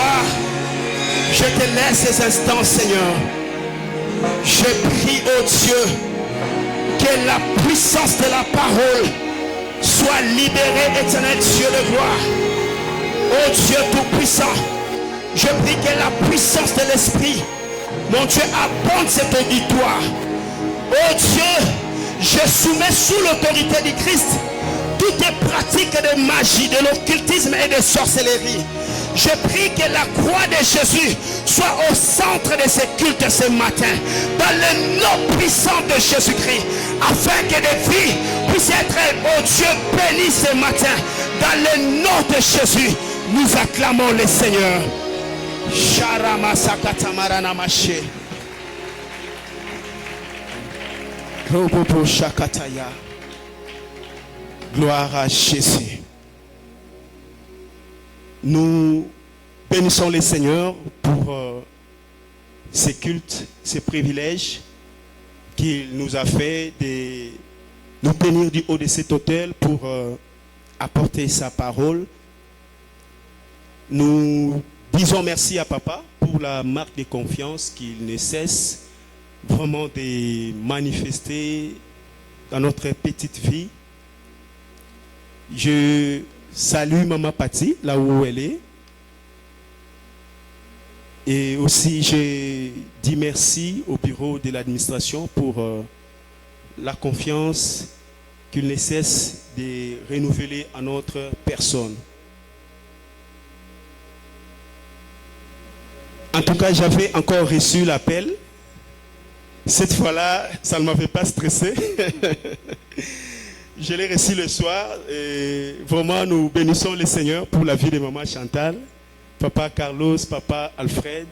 gloire, je te laisse ces instants, Seigneur. Je prie, oh Dieu, que la puissance de la parole soit libérée, éternel Dieu de gloire. Oh Dieu tout-puissant, je prie que la puissance de l'Esprit, mon Dieu, abonde cet auditoire. Oh Dieu, je soumets sous l'autorité du Christ toutes les pratiques de magie, de l'occultisme et de sorcellerie. Je prie que la croix de Jésus soit au centre de ce culte ce matin, dans le nom puissant de Jésus-Christ, afin que des vies puissent être, oh Dieu, bénies ce matin. Dans le nom de Jésus, nous acclamons le Seigneur. Gloire à Jésus. Nous bénissons le Seigneur pour ces cultes, ces privilèges qu'il nous a fait de nous bénir du haut de cet autel pour apporter sa parole. Nous disons merci à Papa pour la marque de confiance qu'il ne cesse vraiment de manifester dans notre petite vie. Je salue Maman Patti, là où elle est. Et aussi, je dis merci au bureau de l'administration pour la confiance qu'il ne cesse de renouveler à notre personne. En tout cas, j'avais encore reçu l'appel. Cette fois-là, ça ne m'avait pas stressé. Je l'ai reçu le soir et vraiment nous bénissons le Seigneur pour la vie de Maman Chantal, Papa Carlos, Papa Alfred.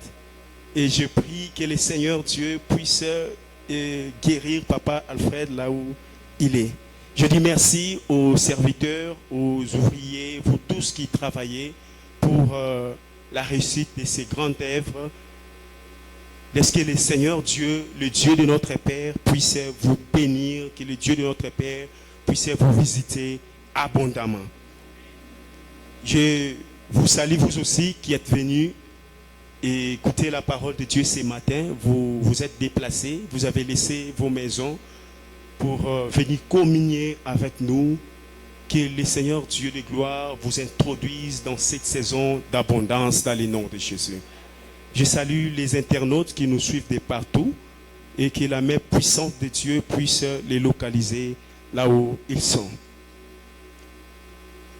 Et je prie que le Seigneur Dieu puisse guérir Papa Alfred là où il est. Je dis merci aux serviteurs, aux ouvriers, vous tous qui travaillez pour la réussite de ces grandes œuvres. Laisse que le Seigneur Dieu, le Dieu de notre Père, puisse vous bénir, que le Dieu de notre Père puisse vous visiter abondamment. Je vous salue vous aussi qui êtes venus écouter la parole de Dieu ce matin. Vous vous êtes déplacés, vous avez laissé vos maisons pour venir communier avec nous. Que le Seigneur Dieu de gloire vous introduise dans cette saison d'abondance dans le nom de Jésus. Je salue les internautes qui nous suivent de partout et que la main puissante de Dieu puisse les localiser là où ils sont.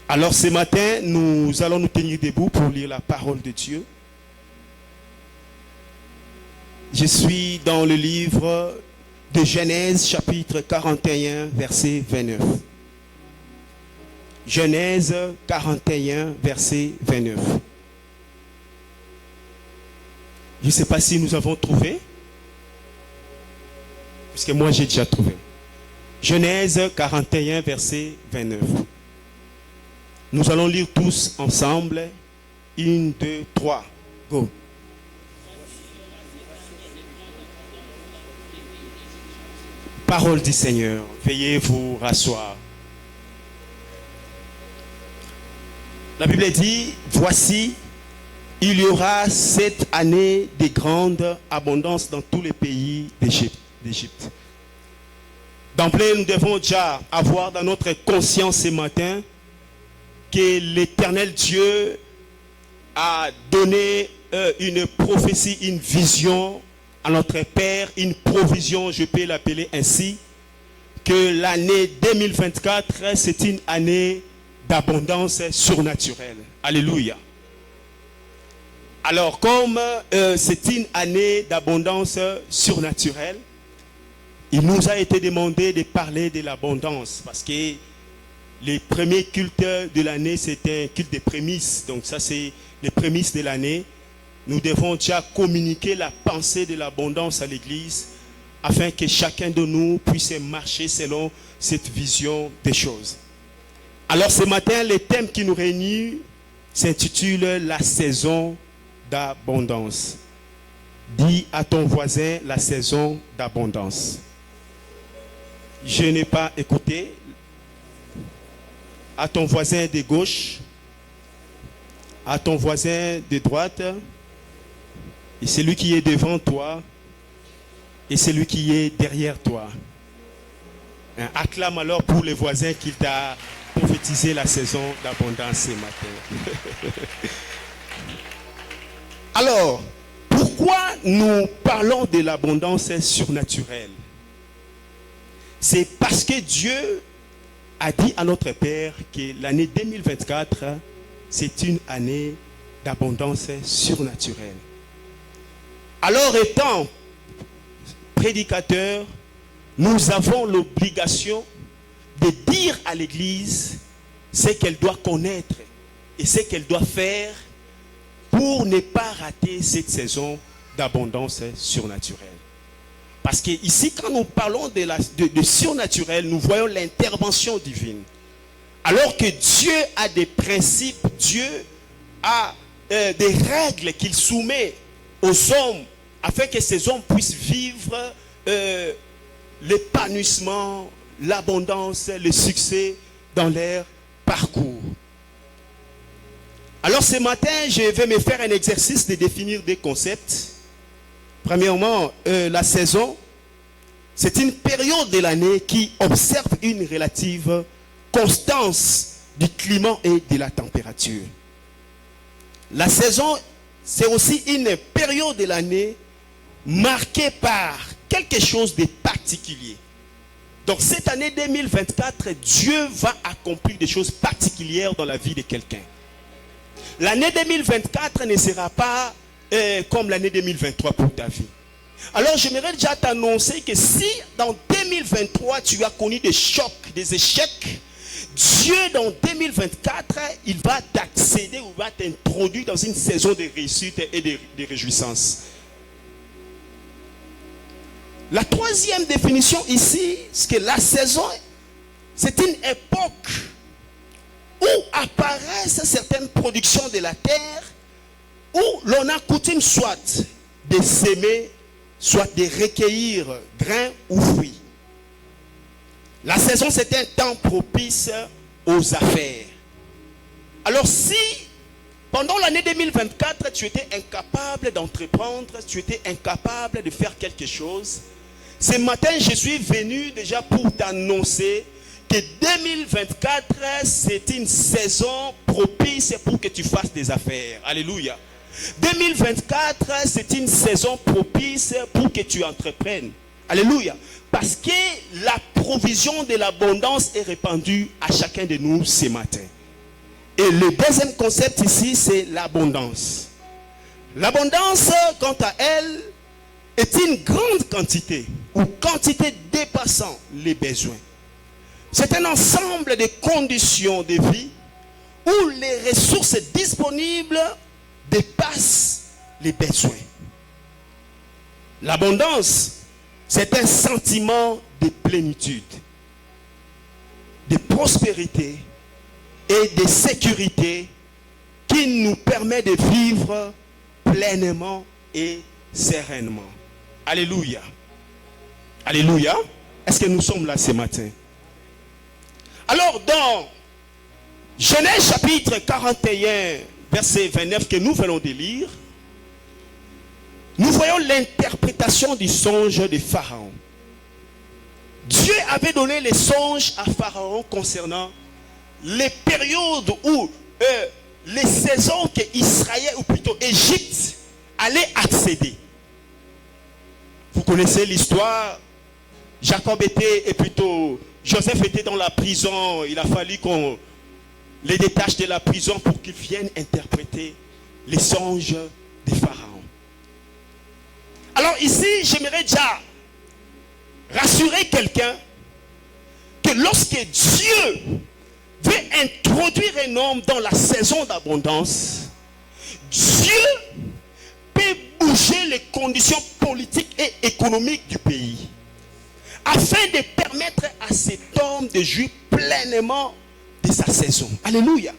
Alors ce matin, nous allons nous tenir debout pour lire la parole de Dieu. Je suis dans le livre de Genèse, chapitre 41, verset 29. Genèse 41, verset 29. Je ne sais pas si nous avons trouvé, puisque moi j'ai déjà trouvé. Genèse 41, verset 29. Nous allons lire tous ensemble. 1, 2, 3. Go. Parole du Seigneur. Veuillez vous rasseoir. La Bible dit, voici, il y aura cette année de grande abondance dans tous les pays d'Égypte. D'emblée, nous devons déjà avoir dans notre conscience ce matin que l'Éternel Dieu a donné une prophétie, une vision à notre Père, une provision, je peux l'appeler ainsi, que l'année 2024, c'est une année d'abondance surnaturelle. Alléluia. Alors, comme c'est une année d'abondance surnaturelle, il nous a été demandé de parler de l'abondance parce que les premiers cultes de l'année, c'était un culte des prémices. Donc ça, c'est les prémices de l'année. Nous devons déjà communiquer la pensée de l'abondance à l'Église afin que chacun de nous puisse marcher selon cette vision des choses. Alors ce matin, le thème qui nous réunit s'intitule « La saison d'abondance ». Dis à ton voisin la saison d'abondance. Je n'ai pas écouté. À ton voisin de gauche, à ton voisin de droite, et celui qui est devant toi, et celui qui est derrière toi. Acclame alors pour les voisins qu'il t'a prophétisé la saison d'abondance ce matin. Alors, pourquoi nous parlons de l'abondance surnaturelle? C'est parce que Dieu a dit à notre Père que l'année 2024, c'est une année d'abondance surnaturelle. Alors, étant prédicateurs, nous avons l'obligation de dire à l'Église ce qu'elle doit connaître et ce qu'elle doit faire pour ne pas rater cette saison d'abondance surnaturelle. Parce que ici, quand nous parlons de surnaturel, nous voyons l'intervention divine. Alors que Dieu a des principes, Dieu a des règles qu'il soumet aux hommes afin que ces hommes puissent vivre l'épanouissement, l'abondance, le succès dans leur parcours. Alors ce matin, je vais me faire un exercice de définir des concepts. Premièrement, la saison, c'est une période de l'année qui observe une relative constance du climat et de la température. La saison, c'est aussi une période de l'année marquée par quelque chose de particulier. Donc cette année 2024, Dieu va accomplir des choses particulières dans la vie de quelqu'un. L'année 2024 ne sera pas comme l'année 2023 pour ta vie. Alors j'aimerais déjà t'annoncer que si dans 2023 tu as connu des chocs, des échecs, Dieu dans 2024, il va t'accéder ou va t'introduire dans une saison de réussite et de réjouissance. La troisième définition ici, c'est que la saison, c'est une époque où apparaissent certaines productions de la terre, où l'on a coutume soit de s'aimer, soit de recueillir grains ou fruits. La saison, c'est un temps propice aux affaires. Alors si, pendant l'année 2024, tu étais incapable d'entreprendre, tu étais incapable de faire quelque chose, ce matin, je suis venu déjà pour t'annoncer que 2024, c'est une saison propice pour que tu fasses des affaires. Alléluia. 2024, c'est une saison propice pour que tu entreprennes. Alléluia. Parce que la provision de l'abondance est répandue à chacun de nous ce matin. Et le deuxième concept ici, c'est l'abondance. L'abondance, quant à elle, est une grande quantité ou quantité dépassant les besoins. C'est un ensemble de conditions de vie où les ressources disponibles dépassent les besoins. L'abondance, c'est un sentiment de plénitude, de prospérité et de sécurité qui nous permet de vivre pleinement et sereinement. Alléluia. Alléluia. Est-ce que nous sommes là ce matin? Alors dans Genèse chapitre 41, verset 29 que nous venons de lire, nous voyons l'interprétation du songe de Pharaon. Dieu avait donné les songes à Pharaon concernant les périodes où les saisons que Israël, ou plutôt Égypte, allait accéder. Vous connaissez l'histoire. Jacob était, et plutôt Joseph était dans la prison. Il a fallu qu'on les détache de la prison pour qu'ils viennent interpréter les songes de Pharaon. Alors ici, j'aimerais déjà rassurer quelqu'un que lorsque Dieu veut introduire un homme dans la saison d'abondance, Dieu peut bouger les conditions politiques et économiques du pays afin de permettre à cet homme de jouir pleinement de sa saison. Alléluia.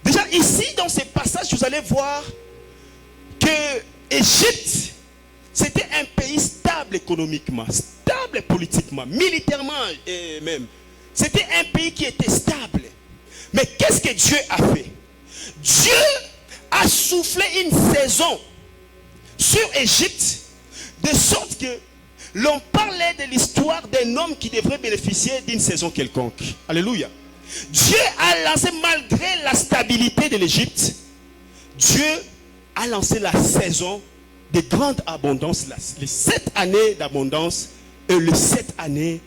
Déjà ici, dans ce passage, vous allez voir que Égypte, c'était un pays stable économiquement, stable politiquement, militairement et même. C'était un pays qui était stable. Mais qu'est-ce que Dieu a fait? Dieu a soufflé une saison sur Égypte, de sorte que l'on parlait de l'histoire d'un homme qui devrait bénéficier d'une saison quelconque. Alléluia. Dieu a lancé, malgré la stabilité de l'Égypte, Dieu a lancé la saison de grande abondance, les 7 années d'abondance et les 7 années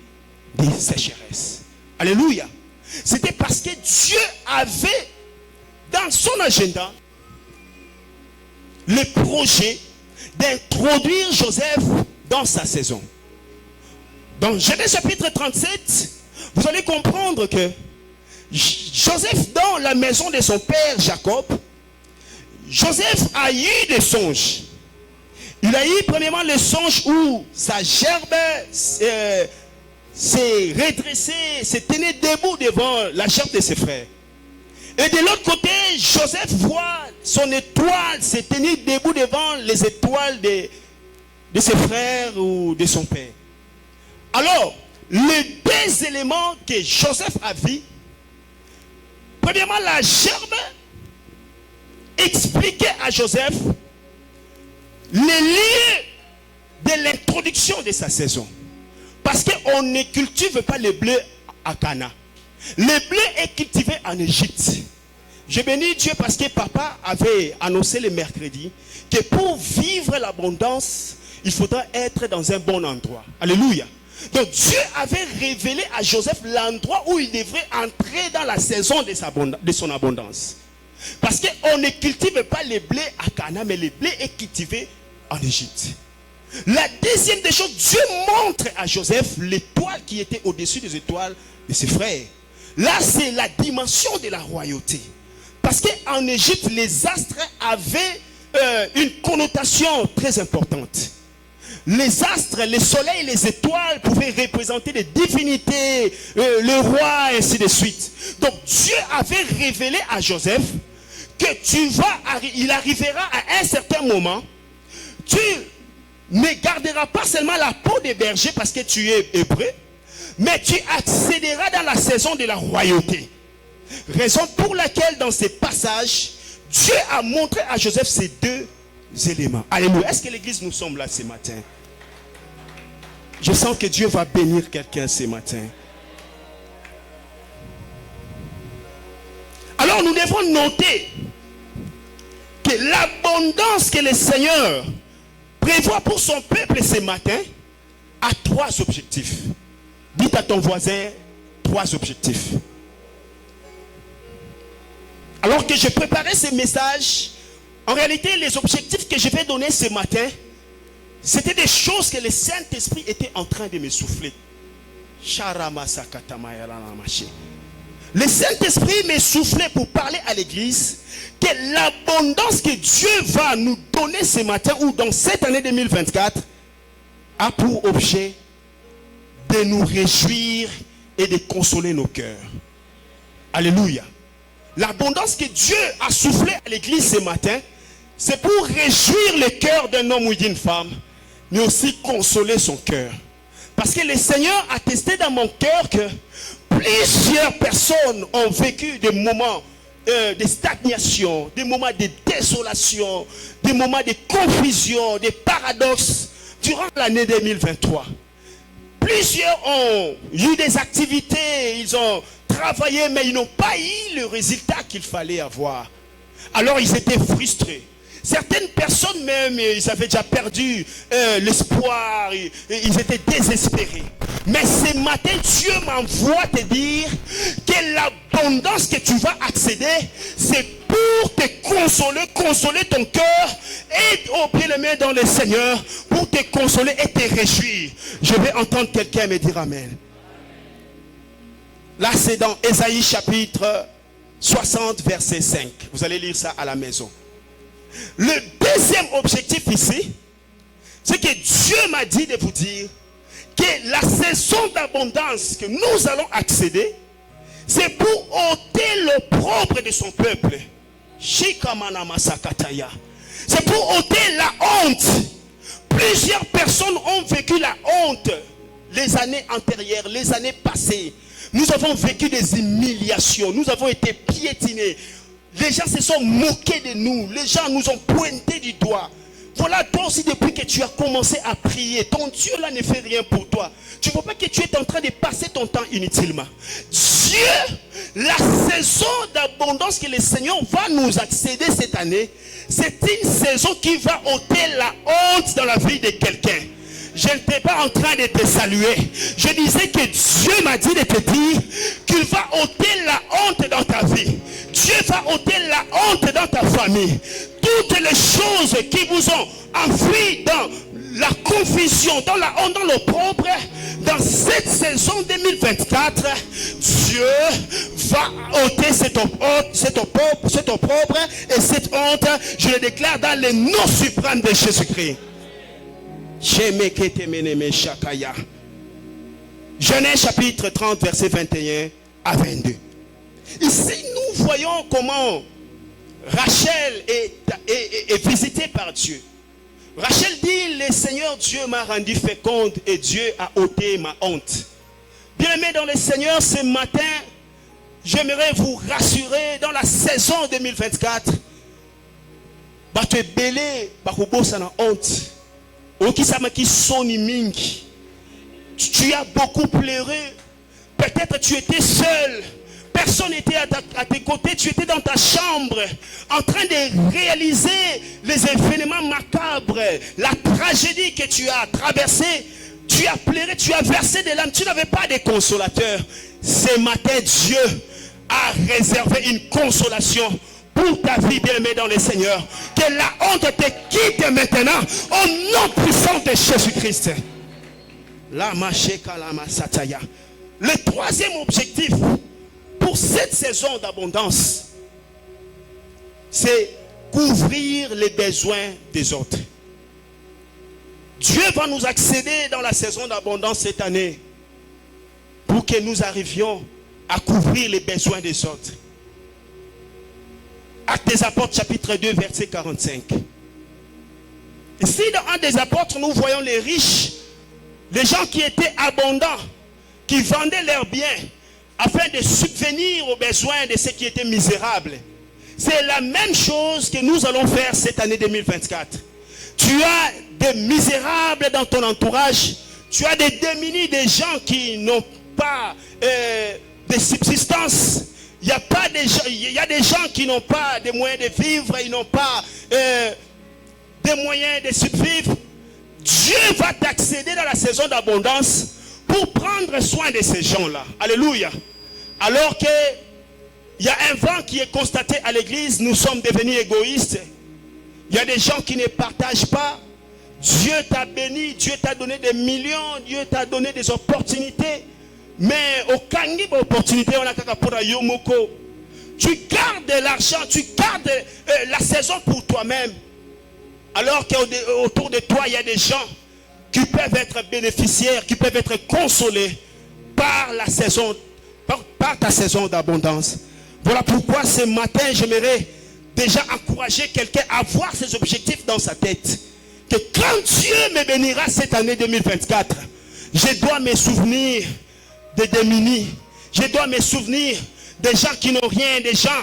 de sécheresse. Alléluia. C'était parce que Dieu avait dans son agenda le projet d'introduire Joseph dans sa saison. Dans Genèse chapitre 37, vous allez comprendre que Joseph, dans la maison de son père Jacob, Joseph a eu des songes. Il a eu premièrement le songe où sa gerbe s'est redressée, s'est tenue debout devant la gerbe de ses frères. Et de l'autre côté, Joseph voit son étoile se tenir debout devant les étoiles de ses frères ou de son père. Alors, les deux éléments que Joseph a vus, premièrement, la gerbe expliquait à Joseph les lieux de l'introduction de sa saison. Parce qu'on ne cultive pas le blé à Cana. Le blé est cultivé en Égypte. Je bénis Dieu parce que papa avait annoncé le mercredi que pour vivre l'abondance, il faudra être dans un bon endroit. Alléluia. Donc Dieu avait révélé à Joseph l'endroit où il devrait entrer dans la saison de son abondance. Parce qu'on ne cultive pas le blé à Cana, mais le blé est cultivé en Égypte. La deuxième des choses, Dieu montre à Joseph l'étoile qui était au-dessus des étoiles de ses frères. Là, c'est la dimension de la royauté. Parce qu'en Égypte, les astres avaient une connotation très importante. Les astres, le soleil, les étoiles pouvaient représenter les divinités, le roi, et ainsi de suite. Donc Dieu avait révélé à Joseph que il arrivera à un certain moment, tu ne garderas pas seulement la peau des bergers parce que tu es hébreu, mais tu accéderas dans la saison de la royauté. Raison pour laquelle dans ces passages, Dieu a montré à Joseph ces deux éléments. Alléluia. Est-ce que l'église, nous sommes là ce matin? Je sens que Dieu va bénir quelqu'un ce matin. Alors nous devons noter que l'abondance que le Seigneur prévoit pour son peuple ce matin a 3 objectifs. Dites à ton voisin 3 objectifs. Alors que je préparais ce message, en réalité les objectifs que je vais donner ce matin, c'était des choses que le Saint-Esprit était en train de me souffler. Le Saint-Esprit me soufflait pour parler à l'église que l'abondance que Dieu va nous donner ce matin ou dans cette année 2024 a pour objet de nous réjouir et de consoler nos cœurs. Alléluia. L'abondance que Dieu a soufflé à l'église ce matin, c'est pour réjouir le cœur d'un homme ou d'une femme, mais aussi consoler son cœur. Parce que le Seigneur a testé dans mon cœur que plusieurs personnes ont vécu des moments de stagnation, des moments de désolation, des moments de confusion, des paradoxes durant l'année 2023. Plusieurs ont eu des activités, ils ont travaillé, mais ils n'ont pas eu le résultat qu'il fallait avoir. Alors ils étaient frustrés. Certaines personnes même, ils avaient déjà perdu l'espoir, ils étaient désespérés. Mais ce matin, Dieu m'envoie te dire que l'abondance que tu vas accéder, c'est pour te consoler ton cœur, et au pied le main dans le Seigneur, pour te consoler et te réjouir. Je vais entendre quelqu'un me dire Amen. Là, c'est dans Ésaïe chapitre 60, verset 5. Vous allez lire ça à la maison. Le deuxième objectif ici, c'est que Dieu m'a dit de vous dire que la saison d'abondance que nous allons accéder, c'est pour ôter l'opprobre de son peuple. C'est pour ôter la honte. Plusieurs personnes ont vécu la honte les années antérieures, les années passées. Nous avons vécu des humiliations, nous avons été piétinés. Les gens se sont moqués de nous. Les gens nous ont pointé du doigt. Voilà, toi aussi, depuis que tu as commencé à prier, ton Dieu là ne fait rien pour toi. Tu ne vois pas que tu es en train de passer ton temps inutilement. Dieu, la saison d'abondance que le Seigneur va nous accéder cette année, c'est une saison qui va ôter la honte dans la vie de quelqu'un. Je n'étais pas en train de te saluer. Je disais que Dieu m'a dit de te dire qu'il va ôter la honte dans ta vie. Dieu va ôter la honte dans ta famille. Toutes les choses qui vous ont enfoui dans la confusion, dans la honte, dans l'opprobre, dans cette saison 2024, Dieu va ôter cette opprobre et cette honte. Je le déclare dans le nom suprême de Jésus-Christ. Genèse chapitre 30, verset 21 à 22. Ici, nous voyons comment Rachel est visitée par Dieu. Rachel dit, le Seigneur Dieu m'a rendu féconde et Dieu a ôté ma honte. Bien-aimés dans le Seigneur, ce matin, j'aimerais vous rassurer dans la saison 2024. Tu es belé, tu as honte. Tu as beaucoup pleuré. Peut-être tu étais seul. Personne n'était à tes côtés. Tu étais dans ta chambre en train de réaliser les événements macabres, la tragédie que tu as traversée. Tu as pleuré, tu as versé des larmes. Tu n'avais pas de consolateur. Ce matin, Dieu a réservé une consolation pour ta vie, bien-aimée dans le Seigneur. Que la honte te quitte maintenant au nom puissant de Jésus-Christ. Le troisième objectif pour cette saison d'abondance, c'est couvrir les besoins des autres. Dieu va nous accéder dans la saison d'abondance cette année pour que nous arrivions à couvrir les besoins des autres. Actes des Apôtres chapitre 2 verset 45. Ici dans un des apôtres nous voyons les riches, les gens qui étaient abondants, qui vendaient leurs biens afin de subvenir aux besoins de ceux qui étaient misérables. C'est la même chose que nous allons faire cette année 2024. Tu as des misérables dans ton entourage, tu as des démunis, des gens qui n'ont pas de subsistance. Il y a des gens qui n'ont pas de moyens de vivre, ils n'ont pas des moyens de survivre. Dieu va t'accéder dans la saison d'abondance pour prendre soin de ces gens-là. Alléluia. Alors qu'il y a un vent qui est constaté à l'église, nous sommes devenus égoïstes. Il y a des gens qui ne partagent pas. Dieu t'a béni, Dieu t'a donné des millions, Dieu t'a donné des opportunités. Mais aucun opportunité on a pour Yomoko. Tu gardes l'argent, tu gardes la saison pour toi-même. Alors qu'autour de toi, il y a des gens qui peuvent être bénéficiaires, qui peuvent être consolés par la saison, par ta saison d'abondance. Voilà pourquoi ce matin, j'aimerais déjà encourager quelqu'un à avoir ses objectifs dans sa tête. Que quand Dieu me bénira cette année 2024, je dois me souvenir des démunis. Je dois me souvenir des gens qui n'ont rien, des gens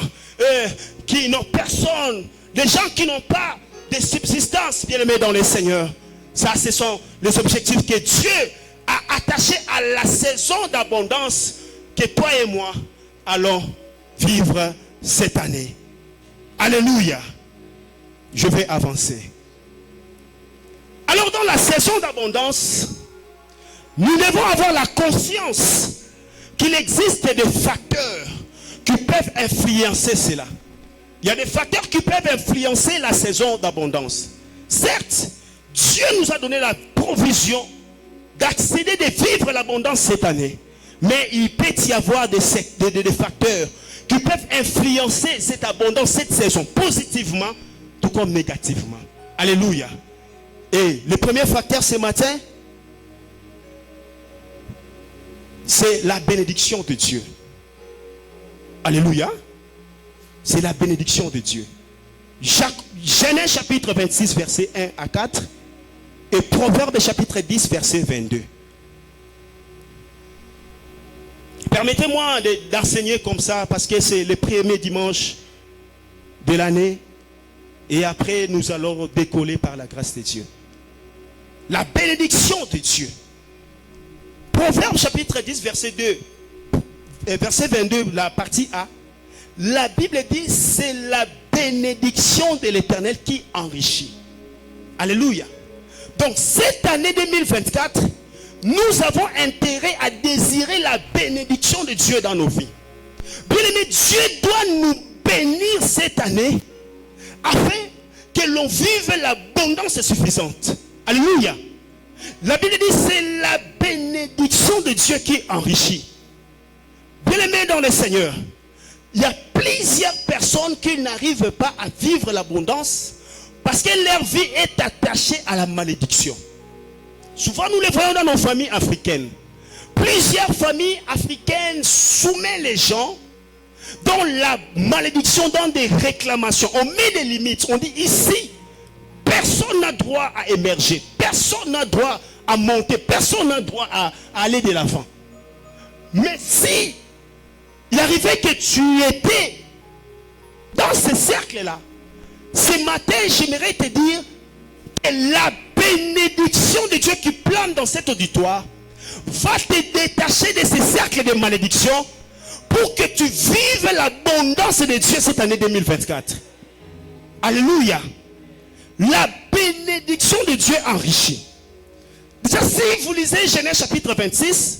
qui n'ont personne, des gens qui n'ont pas de subsistance, bien-aimés dans le Seigneur. Ça, ce sont les objectifs que Dieu a attachés à la saison d'abondance que toi et moi allons vivre cette année. Alléluia. Je vais avancer. Alors, dans la saison d'abondance, nous devons avoir la conscience qu'il existe des facteurs qui peuvent influencer cela. Il y a des facteurs qui peuvent influencer la saison d'abondance. Certes, Dieu nous a donné la provision d'accéder, de vivre l'abondance cette année. Mais il peut y avoir des facteurs qui peuvent influencer cette abondance, cette saison, positivement, tout comme négativement. Alléluia. Et le premier facteur ce matin, c'est la bénédiction de Dieu. Alléluia. C'est la bénédiction de Dieu. Genèse chapitre 26, verset 1 à 4. Et Proverbe chapitre 10, verset 22. Permettez-moi d'enseigner comme ça parce que c'est le premier dimanche de l'année. Et après, nous allons décoller par la grâce de Dieu. La bénédiction de Dieu. Proverbe chapitre 10, verset 2. Verset 22, la partie A. La Bible dit, c'est la bénédiction de l'Éternel qui enrichit. Alléluia. Donc cette année 2024, nous avons intérêt à désirer la bénédiction de Dieu dans nos vies. Bien aimé, Dieu doit nous bénir cette année afin que l'on vive l'abondance suffisante. Alléluia. La Bible dit, c'est la bénédiction de Dieu qui enrichit. Bien aimé dans le Seigneur, il y a plusieurs personnes qui n'arrivent pas à vivre l'abondance parce que leur vie est attachée à la malédiction. Souvent nous les voyons dans nos familles africaines. Plusieurs familles africaines soumettent les gens dans la malédiction, dans des réclamations. On met des limites. On dit ici, personne n'a droit à émerger. Personne n'a droit à monter. Personne n'a droit à aller de l'avant. Mais si il arrivait que tu étais dans ce cercle-là, ce matin, j'aimerais te dire que la bénédiction de Dieu qui plane dans cet auditoire va te détacher de ce cercle de malédiction pour que tu vives l'abondance de Dieu cette année 2024. Alléluia. La bénédiction de Dieu enrichit. Déjà, si vous lisez Genèse chapitre 26,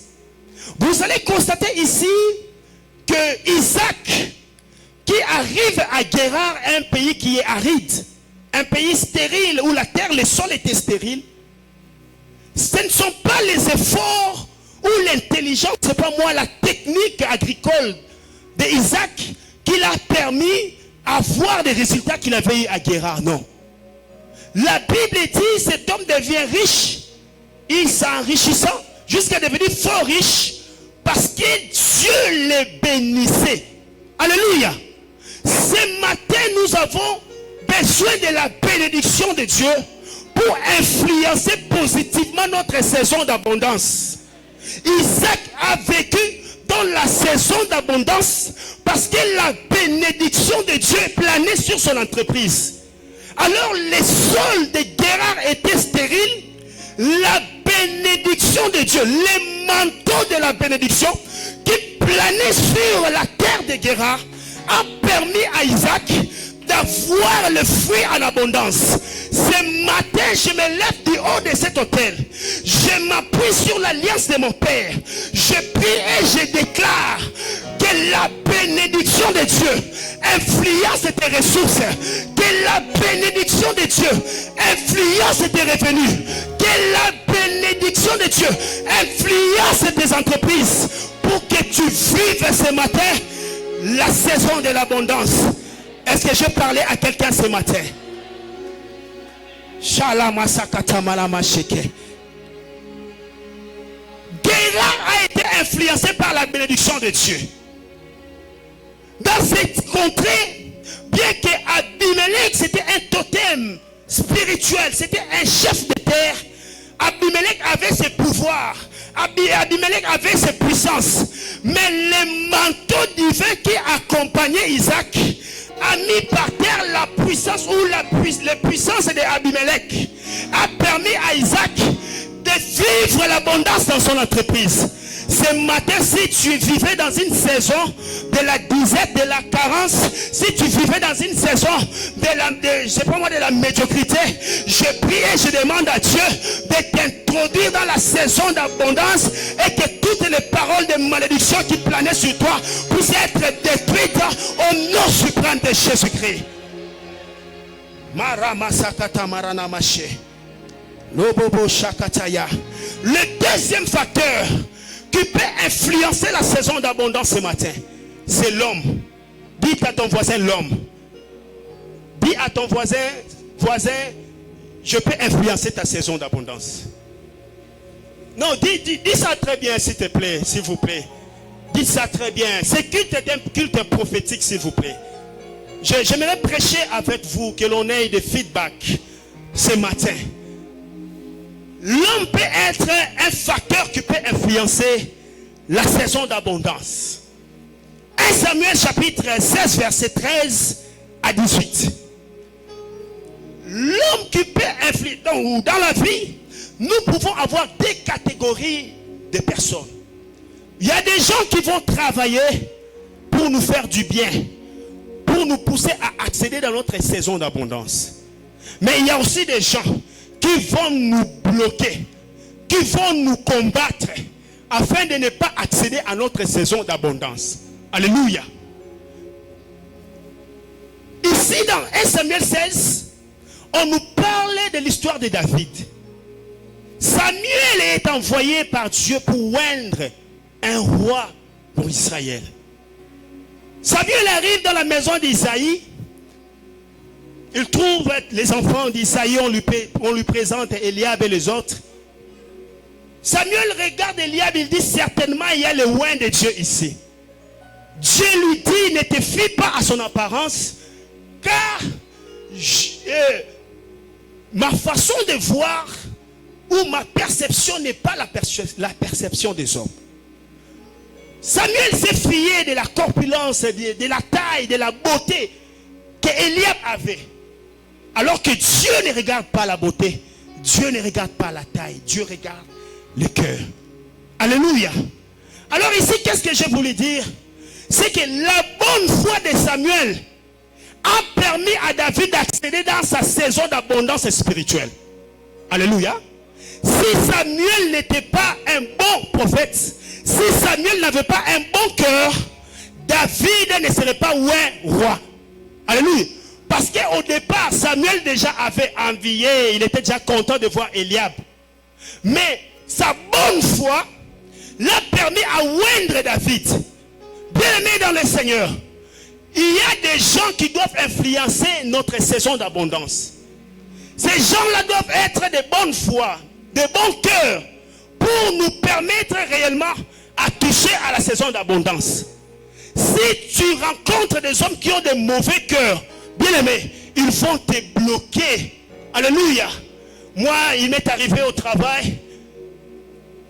vous allez constater ici que Isaac, qui arrive à Guérar, un pays qui est aride, un pays stérile où la terre, le sol était stérile, ce ne sont pas les efforts ou l'intelligence, c'est pas moi, la technique agricole d'Isaac qui l'a permis d'avoir des résultats qu'il avait eu à Guérar, non. La Bible dit, cet homme devient riche, il s'enrichissant jusqu'à devenir fort riche parce que Dieu les bénissait. Alléluia. Ce matin, nous avons besoin de la bénédiction de Dieu pour influencer positivement notre saison d'abondance. Isaac a vécu dans la saison d'abondance parce que la bénédiction de Dieu planait sur son entreprise. Alors les sols de Guérar étaient stériles. La bénédiction de Dieu, les manteaux de la bénédiction qui planaient sur la terre de Guérar a permis à Isaac d'avoir le fruit en abondance. Ce matin, je me lève du haut de cet autel. Je m'appuie sur l'alliance de mon Père. Je prie et je déclare que la bénédiction de Dieu influence tes ressources. Que la bénédiction de Dieu influence tes revenus. Que la bénédiction de Dieu influence tes entreprises. Pour que tu vives ce matin la saison de l'abondance. Est-ce que je parlais à quelqu'un ce matin? Guérar a été influencé par la bénédiction de Dieu. Dans cette contrée, bien que Abimelech c'était un totem spirituel, c'était un chef de terre, Abimelech avait ses pouvoirs, Abimelech avait ses puissances, mais le manteau divin qui accompagnait Isaac a mis par terre la puissance ou la puissance de Abimelech a permis à Isaac de vivre l'abondance dans son entreprise. Ce matin, si tu vivais dans une saison de la disette, de la carence, si tu vivais dans une saison de la médiocrité, je prie et je demande à Dieu de t'introduire dans la saison d'abondance et que toutes les paroles de malédiction qui planaient sur toi puissent être détruites au nom suprême de Jésus-Christ. Le deuxième facteur qui peut influencer la saison d'abondance ce matin, c'est l'homme. Dis à ton voisin l'homme. Dis à ton voisin, je peux influencer ta saison d'abondance. Non, dis ça très bien s'il te plaît, s'il vous plaît. Dis ça très bien. C'est culte prophétique s'il vous plaît. J'aimerais prêcher avec vous que l'on ait des feedbacks ce matin. L'homme peut être un facteur qui peut influencer la saison d'abondance. 1 Samuel chapitre 16 verset 13 à 18. L'homme qui peut influer dans la vie, nous pouvons avoir des catégories de personnes. Il y a des gens qui vont travailler pour nous faire du bien, pour nous pousser à accéder dans notre saison d'abondance. Mais il y a aussi des gens qui vont nous bloquer, qui vont nous combattre afin de ne pas accéder à notre saison d'abondance. Alléluia. Ici dans 1 Samuel 16, on nous parlait de l'histoire de David. Samuel est envoyé par Dieu pour oindre un roi pour Israël. Samuel arrive dans la maison d'Isaïe. Il trouve les enfants d'Isaïe, on lui présente Eliab et les autres. Samuel regarde Eliab, il dit certainement il y a le oint de Dieu ici. Dieu lui dit ne te fie pas à son apparence, car ma façon de voir ou ma perception n'est pas la perception des hommes. Samuel s'est fié de la corpulence, de la taille, de la beauté que Eliab avait. Alors que Dieu ne regarde pas la beauté, Dieu ne regarde pas la taille, Dieu regarde le cœur. Alléluia. Alors ici, qu'est-ce que je voulais dire? C'est que la bonne foi de Samuel a permis à David d'accéder dans sa saison d'abondance spirituelle. Alléluia. Si Samuel n'était pas un bon prophète, si Samuel n'avait pas un bon cœur, David ne serait pas un roi. Alléluia. Parce qu'au départ, Samuel déjà avait envié, il était déjà content de voir Eliab. Mais sa bonne foi l'a permis à oindre David. Bien-aimé dans le Seigneur, il y a des gens qui doivent influencer notre saison d'abondance. Ces gens-là doivent être de bonne foi, de bon cœur, pour nous permettre réellement à toucher à la saison d'abondance. Si tu rencontres des hommes qui ont de mauvais cœurs, bien-aimé, ils vont te bloquer. Alléluia. Moi, il m'est arrivé au travail.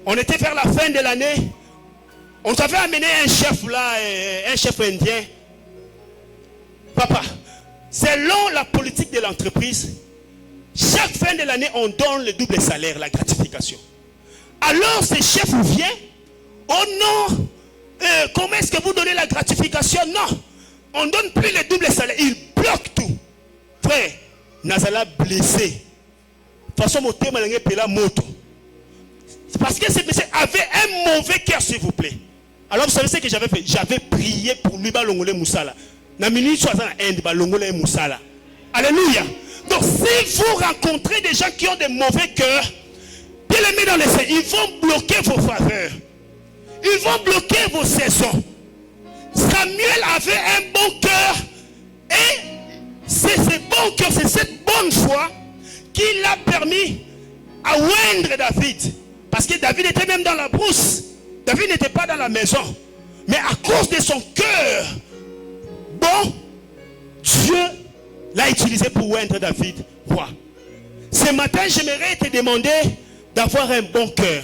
On était vers la fin de l'année. On avait amené un chef là, un chef indien. Papa, selon la politique de l'entreprise, chaque fin de l'année, on donne le double salaire, la gratification. Alors ce chef vient. Oh non, comment est-ce que vous donnez la gratification? Non, on ne donne plus le double salaire. Il bloque tout. Frère, Nazala blessé. De toute façon, mon thème est la moto. C'est parce que ce monsieur avait un mauvais cœur, s'il vous plaît. Alors, vous savez ce que j'avais fait? J'avais prié pour lui, Balongole Moussala. Alléluia. Donc, si vous rencontrez des gens qui ont des mauvais cœurs, bien-aimés dans les saints, ils vont bloquer vos faveurs. Ils vont bloquer vos saisons. Samuel avait un bon cœur. Et c'est ce bon cœur, c'est cette bonne foi qui l'a permis à oindre David. Parce que David était même dans la brousse. David n'était pas dans la maison. Mais à cause de son cœur bon, Dieu l'a utilisé pour oindre David roi. Ce matin, j'aimerais te demander d'avoir un bon cœur.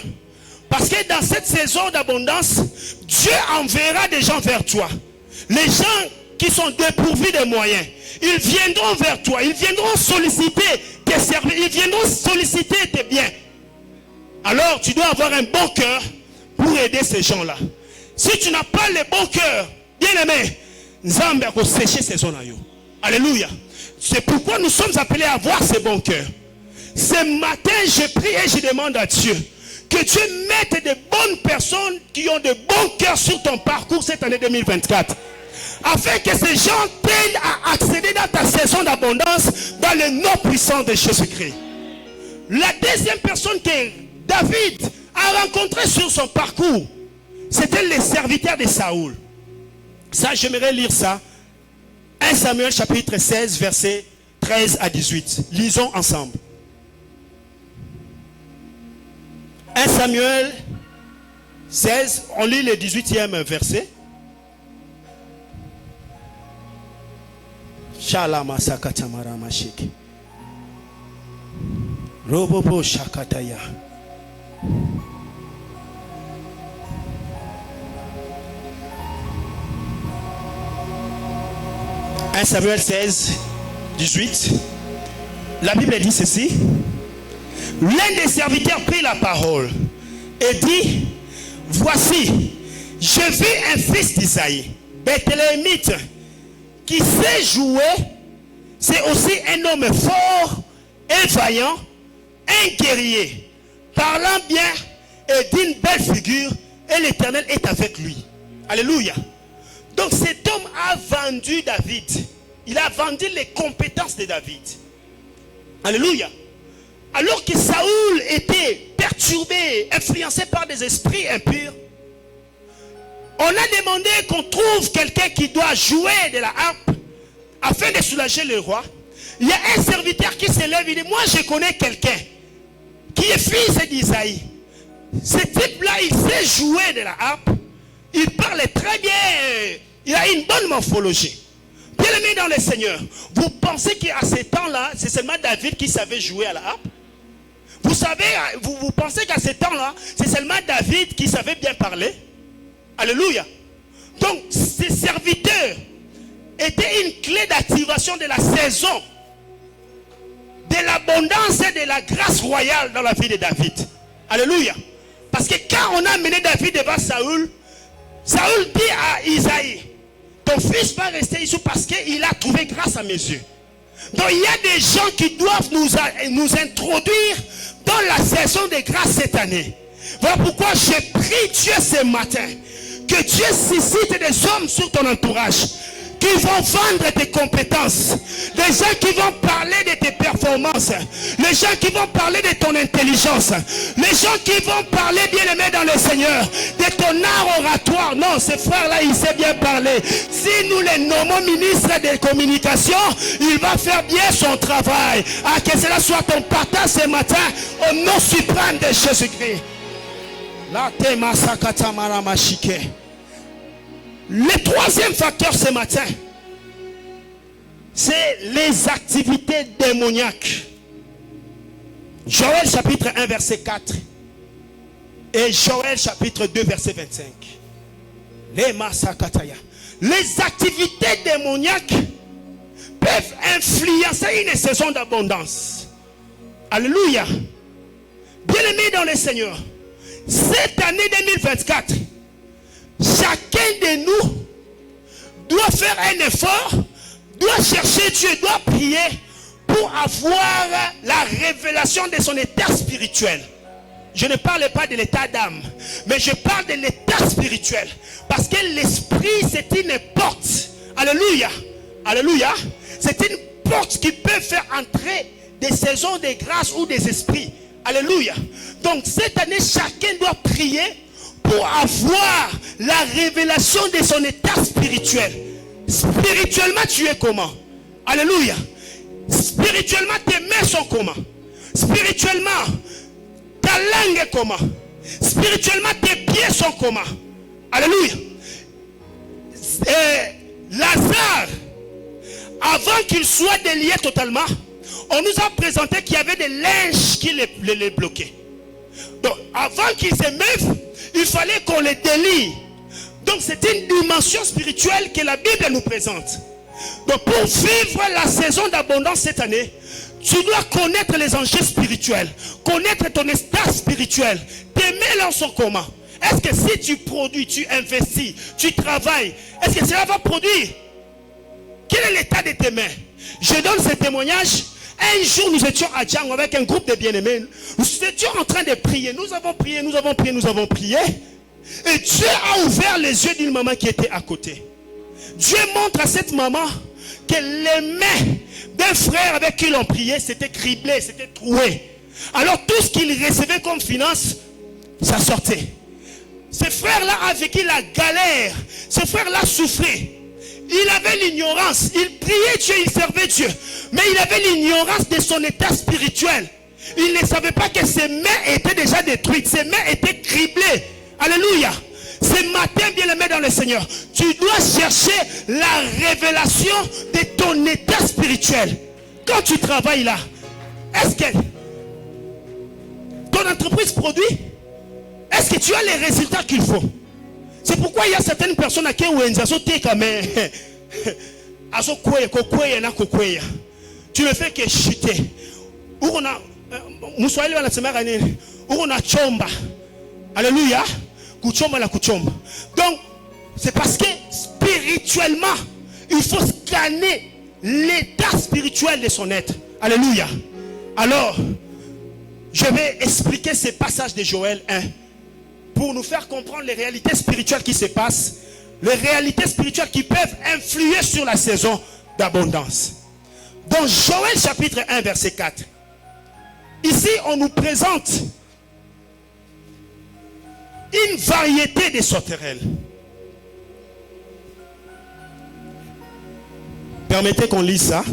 Parce que dans cette saison d'abondance, Dieu enverra des gens vers toi. Les gens qui sont dépourvus de moyens, ils viendront vers toi. Ils viendront solliciter tes services. Ils viendront solliciter tes biens. Alors, tu dois avoir un bon cœur pour aider ces gens-là. Si tu n'as pas le bon cœur, bien aimé, Nzambe a séché ces zones. Alléluia. C'est pourquoi nous sommes appelés à avoir ce bon cœur. Ce matin, je prie et je demande à Dieu que Dieu mette de bonnes personnes qui ont de bons cœurs sur ton parcours cette année 2024. Afin que ces gens t'aident à accéder dans ta saison d'abondance dans le nom puissant de Jésus-Christ. La deuxième personne que David a rencontrée sur son parcours, c'était les serviteurs de Saoul. Ça, j'aimerais lire ça. 1 Samuel chapitre 16, versets 13 à 18. Lisons ensemble. 1 Samuel 16, on lit le 18e verset. Shalama sakatamara mashiki. Robobo shakataya. 1 1 Samuel 16, 18. La Bible dit ceci. L'un des serviteurs prit la parole et dit, voici, je vis un fils d'Isaïe, Bethléemite, qui sait jouer. C'est aussi un homme fort et vaillant, un guerrier, parlant bien et d'une belle figure, et l'Éternel est avec lui. Alléluia. Donc cet homme a vendu David. Il a vendu les compétences de David. Alléluia. Alors que Saoul était perturbé, influencé par des esprits impurs, on a demandé qu'on trouve quelqu'un qui doit jouer de la harpe afin de soulager le roi. Il y a un serviteur qui se lève et dit, moi je connais quelqu'un qui est fils d'Isaïe. Ce type-là, il sait jouer de la harpe. Il parle très bien. Il a une bonne morphologie. Bien-aimé dans le Seigneur, vous pensez qu'à ce temps-là, c'est seulement David qui savait jouer à la harpe? Vous savez, vous pensez qu'à ce temps-là, c'est seulement David qui savait bien parler? Alléluia. Donc, ces serviteurs étaient une clé d'activation de la saison, de l'abondance et de la grâce royale dans la vie de David. Alléluia. Parce que quand on a amené David devant Saoul, Saoul dit à Isaïe, ton fils va rester ici parce qu'il a trouvé grâce à mes yeux. Donc il y a des gens qui doivent nous introduire dans la saison de grâce cette année. Voilà pourquoi je prie Dieu ce matin, que Dieu suscite des hommes sur ton entourage, qui vont vendre tes compétences, les gens qui vont parler de tes performances, les gens qui vont parler de ton intelligence, les gens qui vont parler, bien aimé dans le Seigneur, de ton art oratoire. Non, ce frère-là, il sait bien parler. Si nous les nommons ministres de communication, il va faire bien son travail. Ah, que cela soit ton partage ce matin, au nom suprême de Jésus-Christ. La tema sakata maramashike. Le troisième facteur ce matin, c'est les activités démoniaques. Joël chapitre 1 verset 4 et Joël chapitre 2 verset 25. Les activités démoniaques peuvent influencer une saison d'abondance. Alléluia. Bien-aimés dans le Seigneur, cette année 2024, chacun de nous doit faire un effort, doit chercher Dieu, doit prier pour avoir la révélation de son état spirituel. Je ne parle pas de l'état d'âme, mais je parle de l'état spirituel. Parce que l'esprit, c'est une porte. Alléluia. Alléluia. C'est une porte qui peut faire entrer des saisons de grâce ou des esprits. Alléluia. Donc cette année, chacun doit prier pour avoir la révélation de son état spirituel. Spirituellement, tu es comment? Alléluia. Spirituellement, tes mains sont comment? Spirituellement, ta langue est comment? Spirituellement, tes pieds sont comment? Alléluia. Lazare, avant qu'il soit délié totalement, on nous a présenté qu'il y avait des linges qui les bloquaient. Donc, avant qu'ils s'émeuvent, il fallait qu'on les délie. Donc, c'est une dimension spirituelle que la Bible nous présente. Donc, pour vivre la saison d'abondance cette année, tu dois connaître les enjeux spirituels, connaître ton état spirituel. Tes mains sont comment? Est-ce que si tu produis, tu investis, tu travailles, est-ce que cela va produire? Quel est l'état de tes mains? Je donne ce témoignage. Un jour, nous étions à Django avec un groupe de bien-aimés. Nous étions en train de prier. Nous avons prié, nous avons prié, nous avons prié. Et Dieu a ouvert les yeux d'une maman qui était à côté. Dieu montre à cette maman que les mains d'un frère avec qui l'on priait, c'était criblé, c'était troué. Alors tout ce qu'il recevait comme finance, ça sortait. Ce frère-là a vécu la galère. Ce frère-là souffrait. Il avait l'ignorance. Il priait Dieu, il servait Dieu. Mais il avait l'ignorance de son état spirituel. Il ne savait pas que ses mains étaient déjà détruites. Ses mains étaient criblées. Alléluia. Ce matin, bien-aimé dans le Seigneur, tu dois chercher la révélation de ton état spirituel. Quand tu travailles là, est-ce que ton entreprise produit? Est-ce que tu as les résultats qu'il faut? C'est pourquoi il y a certaines personnes à qui on a sauté comme Tu ne fais que chuter. Alléluia. Donc, c'est parce que spirituellement, il faut scanner l'état spirituel de son être. Alléluia. Alors, je vais expliquer ces passages de Joël 1 pour nous faire comprendre les réalités spirituelles qui se passent, les réalités spirituelles qui peuvent influer sur la saison d'abondance. Dans Joël chapitre 1 verset 4, ici on nous présente une variété de sauterelles. Permettez qu'on lise ça.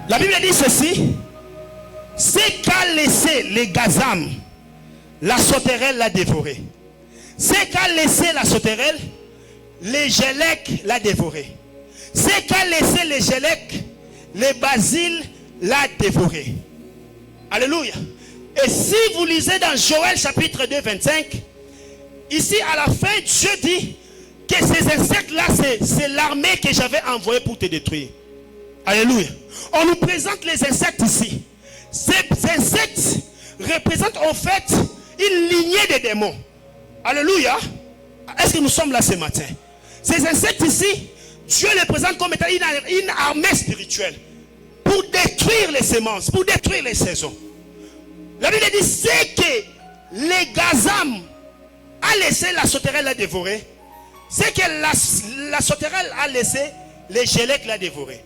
La Bible dit ceci: c'est qu'a laissé les gazam, la sauterelle l'a dévoré. C'est qu'a laissé la sauterelle, les gélèques l'a dévoré. C'est qu'a laissé les gélèques, les basiles l'a dévoré. Alléluia. Et si vous lisez dans Joël chapitre 2 25, ici à la fin Dieu dit que ces insectes là c'est l'armée que j'avais envoyée pour te détruire. Alléluia. On nous présente les insectes ici. Ces insectes représentent en fait une lignée de démons. Alléluia. Est-ce que nous sommes là ce matin? Ces insectes ici, Dieu les présente comme étant une armée spirituelle pour détruire les semences, pour détruire les saisons. La Bible dit c'est que les gazam a laissé la sauterelle la dévorer. C'est que la sauterelle a laissé les gélèques la dévorer.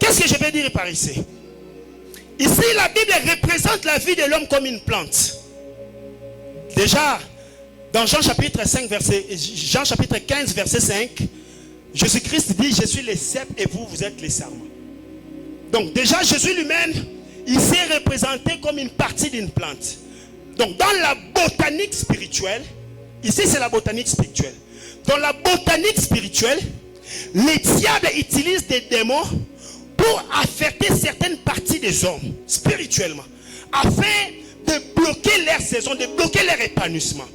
Qu'est-ce que je vais dire par ici? Ici, la Bible représente la vie de l'homme comme une plante. Déjà, dans Jean chapitre 15, verset 5, Jésus-Christ dit, je suis le cep et vous êtes les sarments. Donc déjà, Jésus lui-même, il s'est représenté comme une partie d'une plante. Donc dans la botanique spirituelle, ici c'est la botanique spirituelle. Dans la botanique spirituelle, les diables utilisent des démons pour affecter certaines parties des hommes, spirituellement, afin de bloquer leur saison, de bloquer leur épanouissement.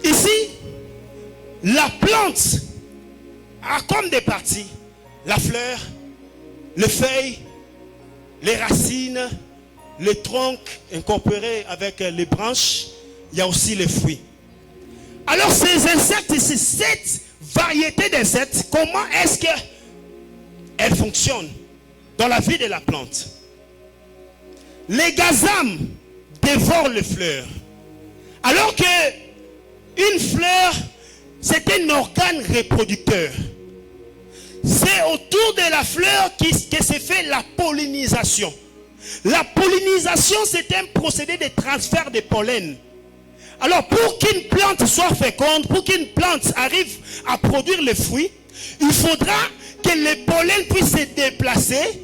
Ici, la plante a comme des parties la fleur, les feuilles, les racines, les troncs incorporés avec les branches, il y a aussi les fruits. Alors ces insectes ici, cette variété d'insectes, comment est-ce qu'elles fonctionnent dans la vie de la plante? Les gazam dévorent les fleurs. Alors que une fleur, c'est un organe reproducteur. C'est autour de la fleur que se fait la pollinisation. La pollinisation, c'est un procédé de transfert de pollen. Alors, pour qu'une plante soit féconde, pour qu'une plante arrive à produire les fruits, il faudra que le pollen puisse se déplacer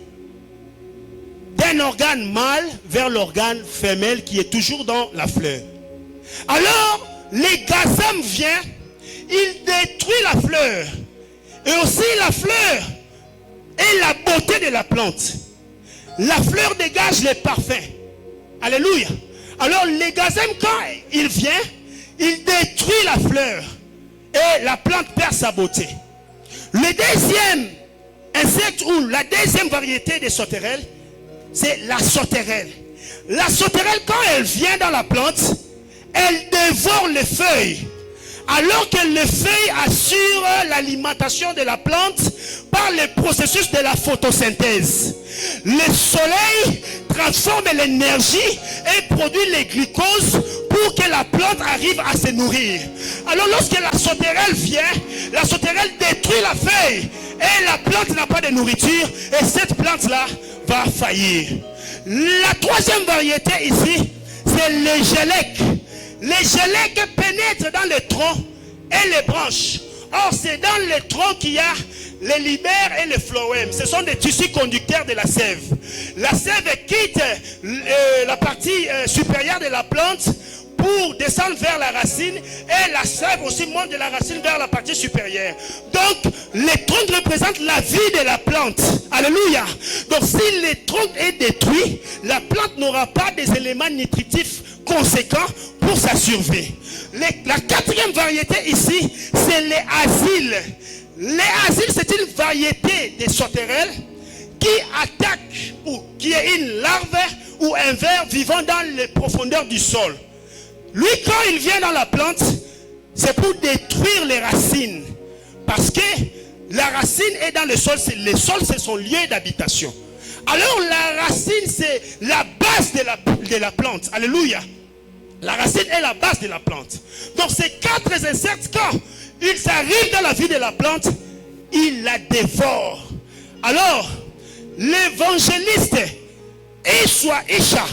d'un organe mâle vers l'organe femelle qui est toujours dans la fleur. Alors, les gazam vient, il détruit la fleur. Et aussi la fleur est la beauté de la plante. La fleur dégage les parfums. Alléluia. Alors les gazam, quand il vient, il détruit la fleur. Et la plante perd sa beauté. Le deuxième insecte ou la deuxième variété de sauterelles, c'est la sauterelle. La sauterelle, quand elle vient dans la plante, elle dévore les feuilles. Alors que les feuilles assurent l'alimentation de la plante par le processus de la photosynthèse. Le soleil transforme l'énergie et produit les glucoses pour que la plante arrive à se nourrir. Alors lorsque la sauterelle vient, la sauterelle détruit la feuille et la plante n'a pas de nourriture et cette plante-là va faillir. La troisième variété ici, c'est les gélèques. Les gélèques pénètrent dans les troncs et les branches. Or, c'est dans les troncs qu'il y a les libères et les phloème. Ce sont des tissus conducteurs de la sève. La sève quitte la partie supérieure de la plante pour descendre vers la racine, et la sève aussi monte de la racine vers la partie supérieure. Donc les troncs représentent la vie de la plante. Alléluia. Donc si le tronc est détruit, la plante n'aura pas des éléments nutritifs conséquents pour sa survie. La quatrième variété ici, c'est les asiles. Les asiles, c'est une variété des sauterelles qui attaque ou qui est une larve ou un ver vivant dans les profondeurs du sol. Lui, quand il vient dans la plante, c'est pour détruire les racines. Parce que la racine est dans le sol. Le sol, c'est son lieu d'habitation. Alors, la racine, c'est la base de la plante. Alléluia. La racine est la base de la plante. Donc, ces 4 insectes, quand ils arrivent dans la vie de la plante, ils la dévorent. Alors, l'évangéliste Yeshua Isha,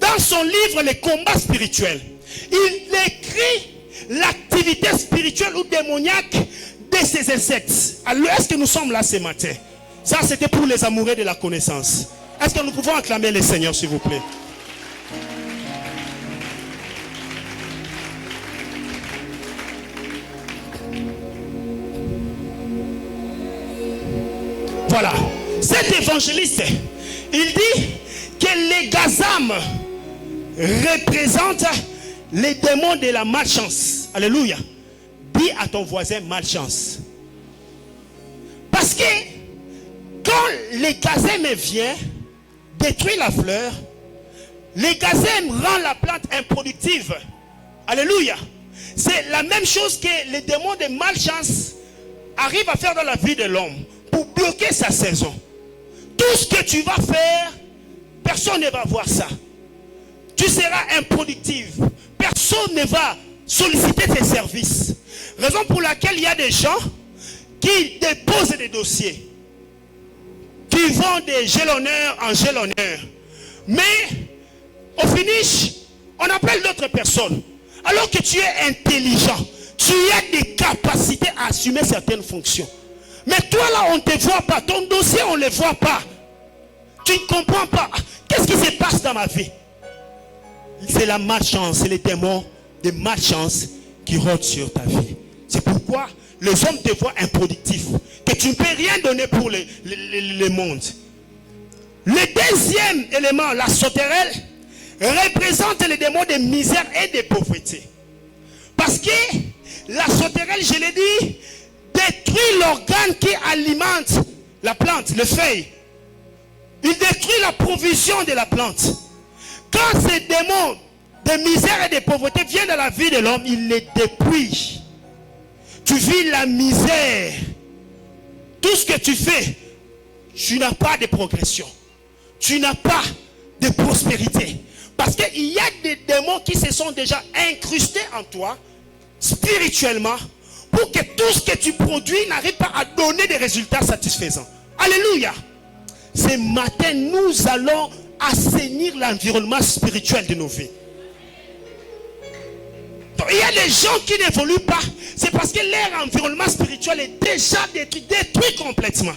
dans son livre Les combats spirituels, il décrit l'activité spirituelle ou démoniaque de ces insectes. Alors, est-ce que nous sommes là ce matin? Ça, c'était pour les amoureux de la connaissance. Est-ce que nous pouvons acclamer le Seigneur, s'il vous plaît? Voilà. Cet évangéliste, il dit que les gazam représentent les démons de la malchance. Alléluia. Dis à ton voisin malchance. Parce que quand les gazem vient détruire la fleur, les gazem rend la plante improductive. Alléluia. C'est la même chose que les démons de malchance arrivent à faire dans la vie de l'homme pour bloquer sa saison. Tout ce que tu vas faire, personne ne va voir ça. Tu seras improductive. Personne ne va solliciter tes services. Raison pour laquelle il y a des gens qui déposent des dossiers, qui vont de gelonneur en gelonneur. Mais au finish, on appelle d'autres personnes. Alors que tu es intelligent, tu as des capacités à assumer certaines fonctions. Mais toi là, on ne te voit pas. Ton dossier, on ne le voit pas. Tu ne comprends pas. Qu'est-ce qui se passe dans ma vie? C'est la malchance, c'est les démons de malchance qui rôdent sur ta vie. C'est pourquoi les hommes te voient improductif, que tu ne peux rien donner pour le monde. Le deuxième élément, la sauterelle, représente les démons de misère et de pauvreté. Parce que la sauterelle, je l'ai dit, détruit l'organe qui alimente la plante, le feuille. Il détruit la provision de la plante. Quand ces démons de misère et de pauvreté viennent dans la vie de l'homme, il les dépouille. Tu vis la misère. Tout ce que tu fais, tu n'as pas de progression. Tu n'as pas de prospérité. Parce qu'il y a des démons qui se sont déjà incrustés en toi, spirituellement, pour que tout ce que tu produis n'arrive pas à donner des résultats satisfaisants. Alléluia. Ce matin, nous allons assainir l'environnement spirituel de nos vies. Donc, il y a des gens qui n'évoluent pas. C'est parce que leur environnement spirituel est déjà détruit complètement.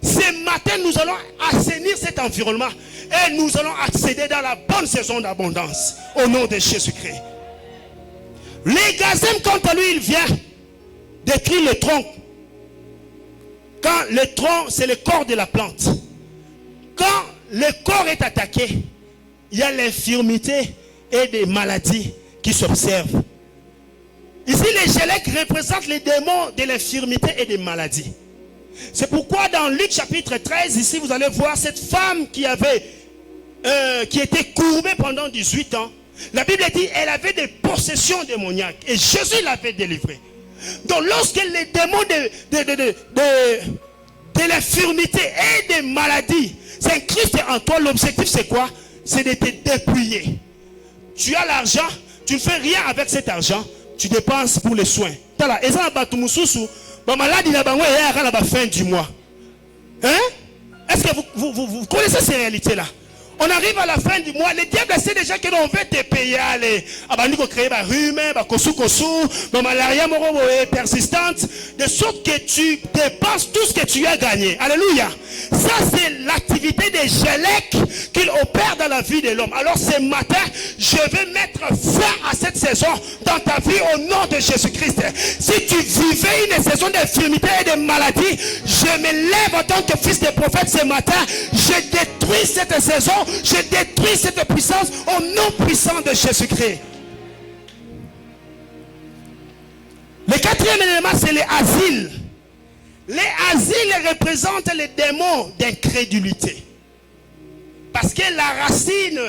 Ce matin, nous allons assainir cet environnement et nous allons accéder dans la bonne saison d'abondance au nom de Jésus-Christ. Les gazem, quant à lui, il vient détruire le tronc. Quand le tronc, c'est le corps de la plante. Quand le corps est attaqué, il y a l'infirmité et des maladies qui s'observent. Ici, les gélèques représentent les démons de l'infirmité et des maladies. C'est pourquoi dans Luc chapitre 13, ici, vous allez voir cette femme qui était courbée pendant 18 ans. La Bible dit qu'elle avait des possessions démoniaques et Jésus l'avait délivrée. Donc lorsque les démons de l'infirmité et des maladies s'incrustent en toi, l'objectif c'est quoi? C'est de te dépouiller. Tu as l'argent, tu ne fais rien avec cet argent, tu dépenses pour les soins. Maladie à la fin du mois. Hein? Est-ce que vous connaissez ces réalités-là? On arrive à la fin du mois, le diable sait déjà que l'on veut te payer. Créer ma rhume, ma malaria persistante, de sorte que tu dépenses tout ce que tu as gagné. Alléluia. Ça, c'est l'activité des Gélec qu'il opère dans la vie de l'homme. Alors ce matin, je vais mettre fin à cette saison dans ta vie au nom de Jésus-Christ. Si tu vivais une saison d'infirmité et de maladie, je me lève en tant que fils de prophète ce matin. Je détruis cette saison, je détruis cette puissance au nom puissant de Jésus-Christ. Le quatrième élément, c'est les asiles. Les asiles représentent les démons d'incrédulité. Parce que la racine,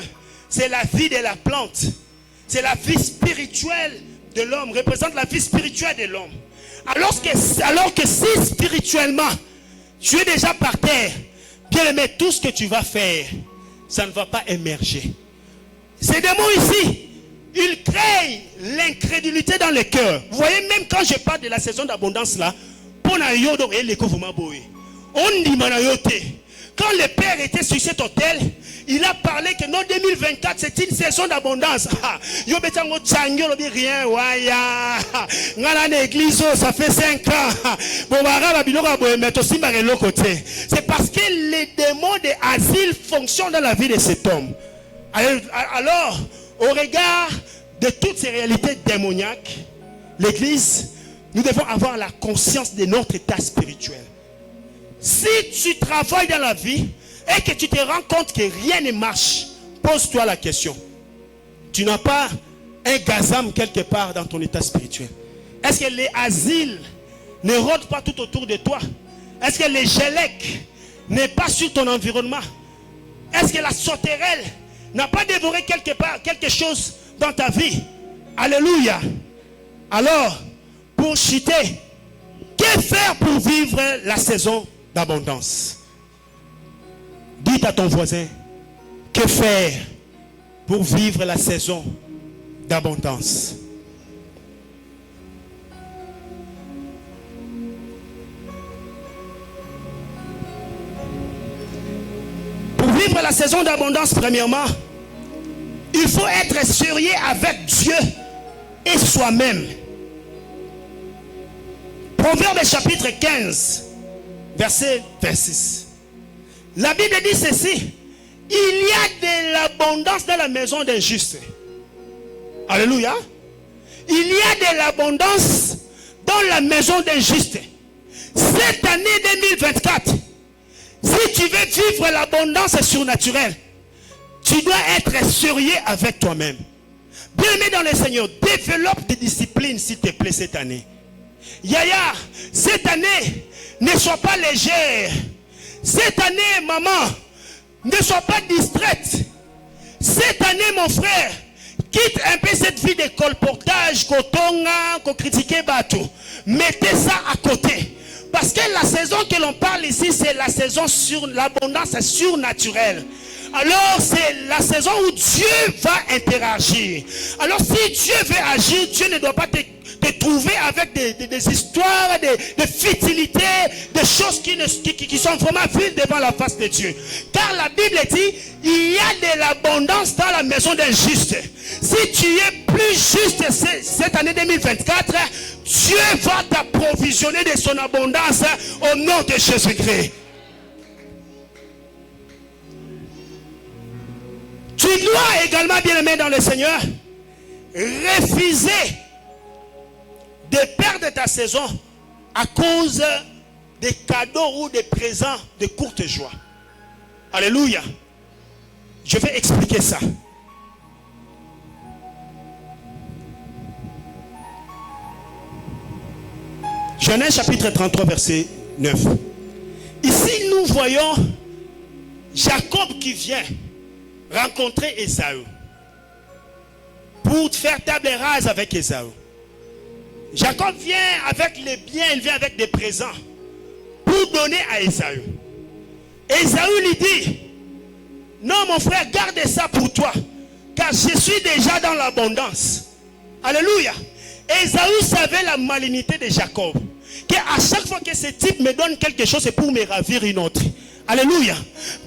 c'est la vie de la plante. C'est la vie spirituelle de l'homme, représente la vie spirituelle de l'homme. Alors que si spirituellement, tu es déjà par terre, bien aimé, tout ce que tu vas faire, ça ne va pas émerger. Ces démons ici, ils créent l'incrédulité dans le cœur. Vous voyez, même quand je parle de la saison d'abondance là, quand le père était sur cet hôtel, il a parlé que non, 2024 c'est une saison d'abondance. Ça fait 5 ans. C'est parce que les démons de asile fonctionnent dans la vie de cet homme. Alors, au regard de toutes ces réalités démoniaques, l'Église, nous devons avoir la conscience de notre état spirituel. Si tu travailles dans la vie et que tu te rends compte que rien ne marche, pose-toi la question. Tu n'as pas un gazam quelque part dans ton état spirituel? Est-ce que les asiles ne rôdent pas tout autour de toi? Est-ce que les Gélec n'est pas sur ton environnement? Est-ce que la sauterelle n'a pas dévoré quelque part quelque chose dans ta vie? Alléluia. Alors, pour chuter, que faire pour vivre la saison d'abondance? Dites à ton voisin, que faire pour vivre la saison d'abondance? Pour vivre la saison d'abondance, premièrement, il faut être sérieux avec Dieu et soi-même. Proverbe chapitre 15, verset 26. La Bible dit ceci: il y a de l'abondance dans la maison d'un juste. Alléluia. Il y a de l'abondance dans la maison d'un juste. Cette année 2024, si tu veux vivre l'abondance surnaturelle, tu dois être sérieux avec toi-même. Bien-aimé dans le Seigneur, développe des disciplines s'il te plaît cette année. Yaya, cette année, ne sois pas légère. Cette année, maman, ne sois pas distraite. Cette année, mon frère, quitte un peu cette vie de colportage, kotonga, ko critiquer bateau. Mettez ça à côté. Parce que la saison que l'on parle ici, c'est la saison sur l'abondance surnaturelle. Alors c'est la saison où Dieu va interagir. Alors si Dieu veut agir, Dieu ne doit pas te trouver avec des histoires, des futilités, des choses qui sont vraiment viles devant la face de Dieu. Car la Bible dit, il y a de l'abondance dans la maison d'un juste. Si tu es plus juste cette année 2024, Dieu va t'approvisionner de son abondance au nom de Jésus-Christ. Tu dois également, bien-aimé dans le Seigneur, refuser de perdre ta saison à cause des cadeaux ou des présents de courte joie. Alléluia. Je vais expliquer ça. Genèse chapitre 33, verset 9. Ici, nous voyons Jacob qui vient rencontrer Ésaü pour faire table rase avec Ésaü. Jacob vient avec les biens, il vient avec des présents pour donner à Ésaü. Ésaü lui dit: non mon frère, garde ça pour toi, car je suis déjà dans l'abondance. Alléluia. Ésaü savait la malignité de Jacob, qu'à chaque fois que ce type me donne quelque chose, c'est pour me ravir une autre. Alléluia.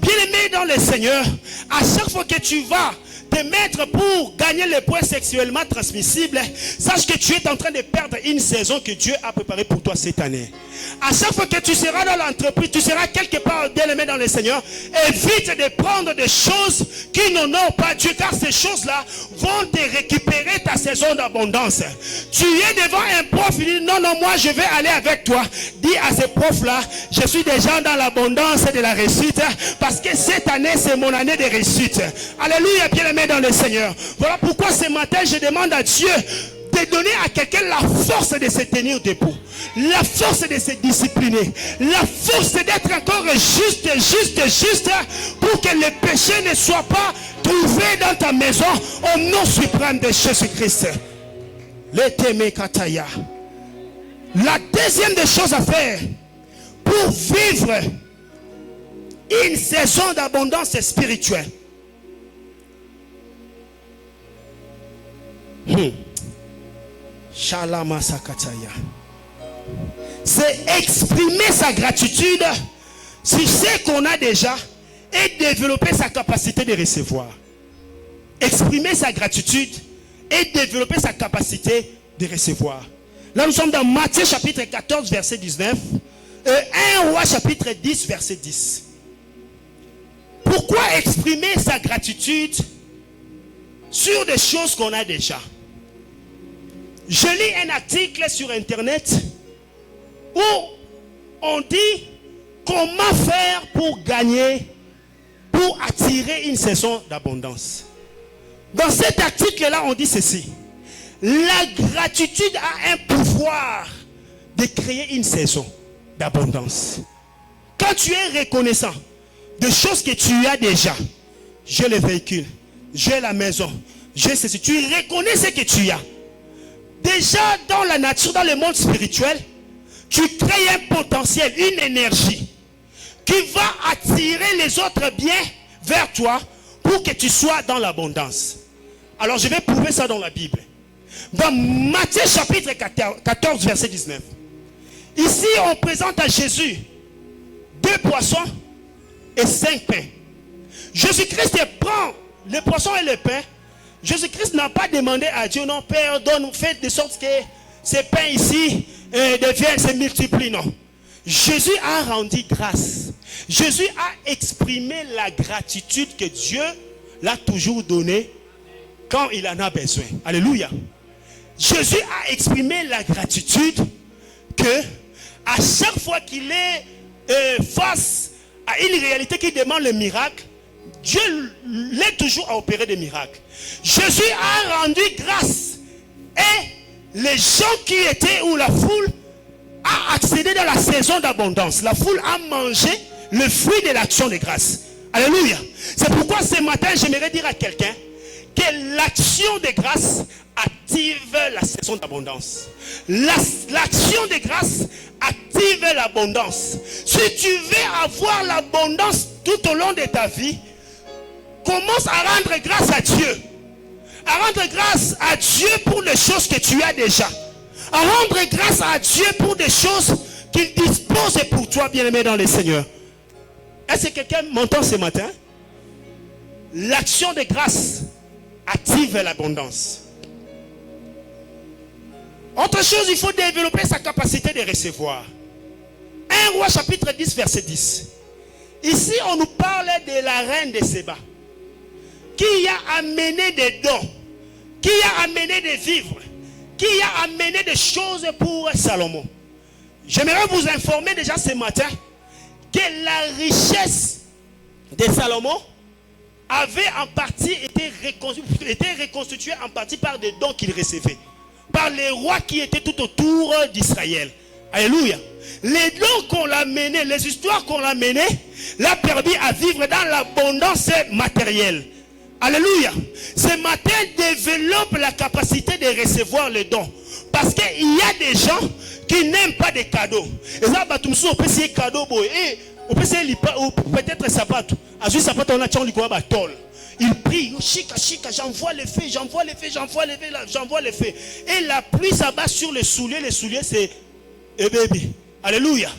Bien-aimé dans le Seigneur, à chaque fois que tu vas te te mettre pour gagner les points sexuellement transmissibles, sache que tu es en train de perdre une saison que Dieu a préparée pour toi cette année. À chaque fois que tu seras dans l'entreprise, tu seras quelque part bien aimé dans le Seigneur, évite de prendre des choses qui n'honorent pas Dieu, car ces choses-là vont te récupérer ta saison d'abondance. Tu es devant un prof, il dit non, moi je vais aller avec toi. Dis à ce prof-là, je suis déjà dans l'abondance de la réussite, parce que cette année c'est mon année de réussite. Alléluia, bien aimé dans le Seigneur. Voilà pourquoi ce matin je demande à Dieu de donner à quelqu'un la force de se tenir debout, la force de se discipliner, la force d'être encore juste, pour que le péché ne soit pas trouvé dans ta maison, au nom suprême de Jésus-Christ. L'étémé kataya. La deuxième des choses à faire pour vivre une saison d'abondance spirituelle, c'est exprimer sa gratitude sur ce qu'on a déjà et développer sa capacité de recevoir. Exprimer sa gratitude et développer sa capacité de recevoir. Là nous sommes dans Matthieu chapitre 14 verset 19 et 1 Roi chapitre 10 verset 10. Pourquoi exprimer sa gratitude sur des choses qu'on a déjà? Je lis un article sur internet où on dit comment faire pour gagner, pour attirer une saison d'abondance. Dans cet article-là, on dit ceci: la gratitude a un pouvoir de créer une saison d'abondance. Quand tu es reconnaissant de choses que tu as déjà, j'ai le véhicule, j'ai la maison, j'ai ceci, tu reconnais ce que tu as. Déjà dans la nature, dans le monde spirituel, tu crées un potentiel, une énergie qui va attirer les autres biens vers toi pour que tu sois dans l'abondance. Alors je vais prouver ça dans la Bible. Dans Matthieu chapitre 14 verset 19. Ici on présente à Jésus 2 poissons et 5 pains. Jésus-Christ prend le poisson et le pain. Jésus-Christ n'a pas demandé à Dieu, non, Père, donne, faites de sorte que ces pains ici deviennent, se multiplient, non. Jésus a rendu grâce. Jésus a exprimé la gratitude que Dieu l'a toujours donnée quand il en a besoin. Alléluia. Jésus a exprimé la gratitude que à chaque fois qu'il est face à une réalité qui demande le miracle, Dieu l'aide toujours à opérer des miracles. Jésus a rendu grâce et les gens qui étaient, ou la foule a accédé dans la saison d'abondance. La foule a mangé le fruit de l'action de grâce. Alléluia. C'est pourquoi ce matin j'aimerais dire à quelqu'un que l'action de grâce active la saison d'abondance. L'action de grâce active l'abondance. Si tu veux avoir l'abondance tout au long de ta vie, commence à rendre grâce à Dieu. À rendre grâce à Dieu pour les choses que tu as déjà. À rendre grâce à Dieu pour des choses qu'il dispose pour toi, bien-aimé dans le Seigneur. Est-ce que quelqu'un m'entend ce matin? L'action de grâce active l'abondance. Autre chose, il faut développer sa capacité de recevoir. 1 Roi chapitre 10 verset 10. Ici on nous parle de la reine de Séba, qui a amené des dons, qui a amené des vivres, qui a amené des choses pour Salomon. J'aimerais vous informer déjà ce matin que la richesse de Salomon avait en partie été reconstituée en partie par des dons qu'il recevait, par les rois qui étaient tout autour d'Israël. Alléluia. Les dons qu'on l'a mené, les histoires qu'on l'a mené, l'a permis à vivre dans l'abondance matérielle. Alléluia. Ce matin, développe la capacité de recevoir les dons. Parce qu'il y a des gens qui n'aiment pas des cadeaux. Et ça, on peut essayer cadeau, on peut essayer peut-être sabat. À ce sabat, on a tchon quoi tol. Il prie, chica, j'envoie les fées, j'envoie les fées. Et la pluie s'abat sur les souliers c'est bébé. Alléluia.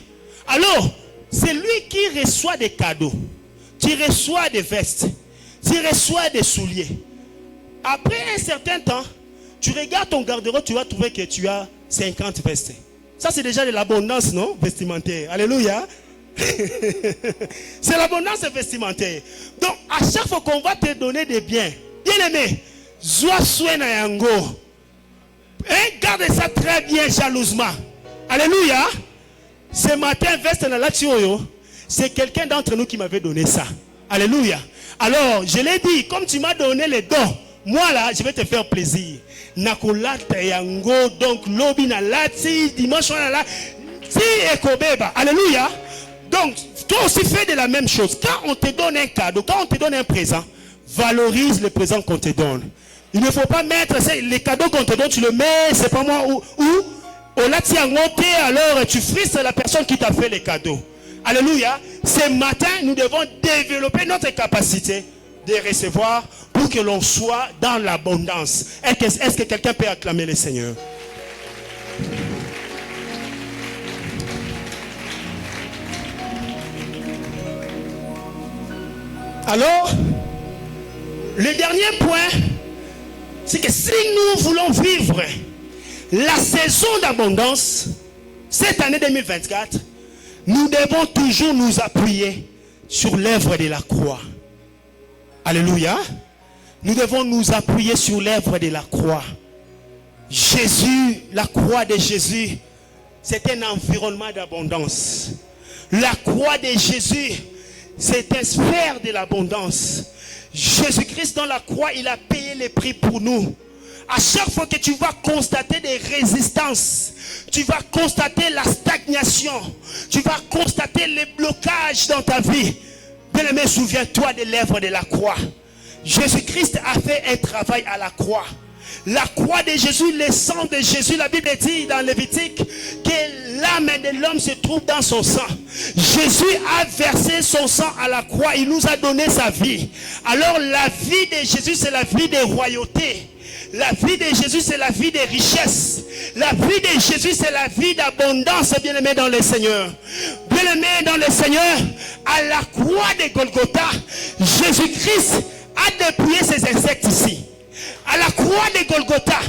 Alors, c'est lui qui reçoit des cadeaux. Tu reçois des vestes. Tu reçois des souliers. Après un certain temps, tu regardes ton garde-robe, tu vas trouver que tu as 50 vestes. Ça, c'est déjà de l'abondance, non? Vestimentaire. Alléluia. C'est l'abondance vestimentaire. Donc, à chaque fois qu'on va te donner des biens, bien aimé, Zoa Swena Yango, garde ça très bien jalousement. Alléluia. Ce matin, veste dans la c'est quelqu'un d'entre nous qui m'avait donné ça. Alléluia. Alors, je l'ai dit, comme tu m'as donné les dons, moi là, je vais te faire plaisir. Nakolata yango, donc lobi na lati, dimanche na la, ti ekobeba. Alléluia. Donc, toi aussi fais de la même chose. Quand on te donne un cadeau, quand on te donne un présent, valorise le présent qu'on te donne. Il ne faut pas mettre les cadeaux qu'on te donne, tu le mets, c'est pas moi, ou au lati yangote, alors tu frisses la personne qui t'a fait les cadeaux. Alléluia. Ce matin, nous devons développer notre capacité de recevoir pour que l'on soit dans l'abondance. Est-ce que quelqu'un peut acclamer le Seigneur? Alors, le dernier point, c'est que si nous voulons vivre la saison d'abondance, cette année 2024, nous devons toujours nous appuyer sur l'œuvre de la croix. Alléluia. Nous devons nous appuyer sur l'œuvre de la croix. Jésus, la croix de Jésus, c'est un environnement d'abondance. La croix de Jésus, c'est un sphère de l'abondance. Jésus-Christ dans la croix, il a payé les prix pour nous. À chaque fois que tu vas constater des résistances, tu vas constater la stagnation, tu vas constater les blocages dans ta vie. Bien-aimé, souviens-toi de l'œuvre de la croix. Jésus-Christ a fait un travail à la croix. La croix de Jésus, le sang de Jésus, la Bible dit dans Lévitique que l'âme de l'homme se trouve dans son sang. Jésus a versé son sang à la croix, il nous a donné sa vie. Alors la vie de Jésus, c'est la vie de royauté. La vie de Jésus, c'est la vie des richesses. La vie de Jésus, c'est la vie d'abondance, bien-aimé dans le Seigneur. Bien-aimé dans le Seigneur, à la croix de Golgotha, Jésus-Christ a dépouillé ces insectes ici. À la croix de Golgotha,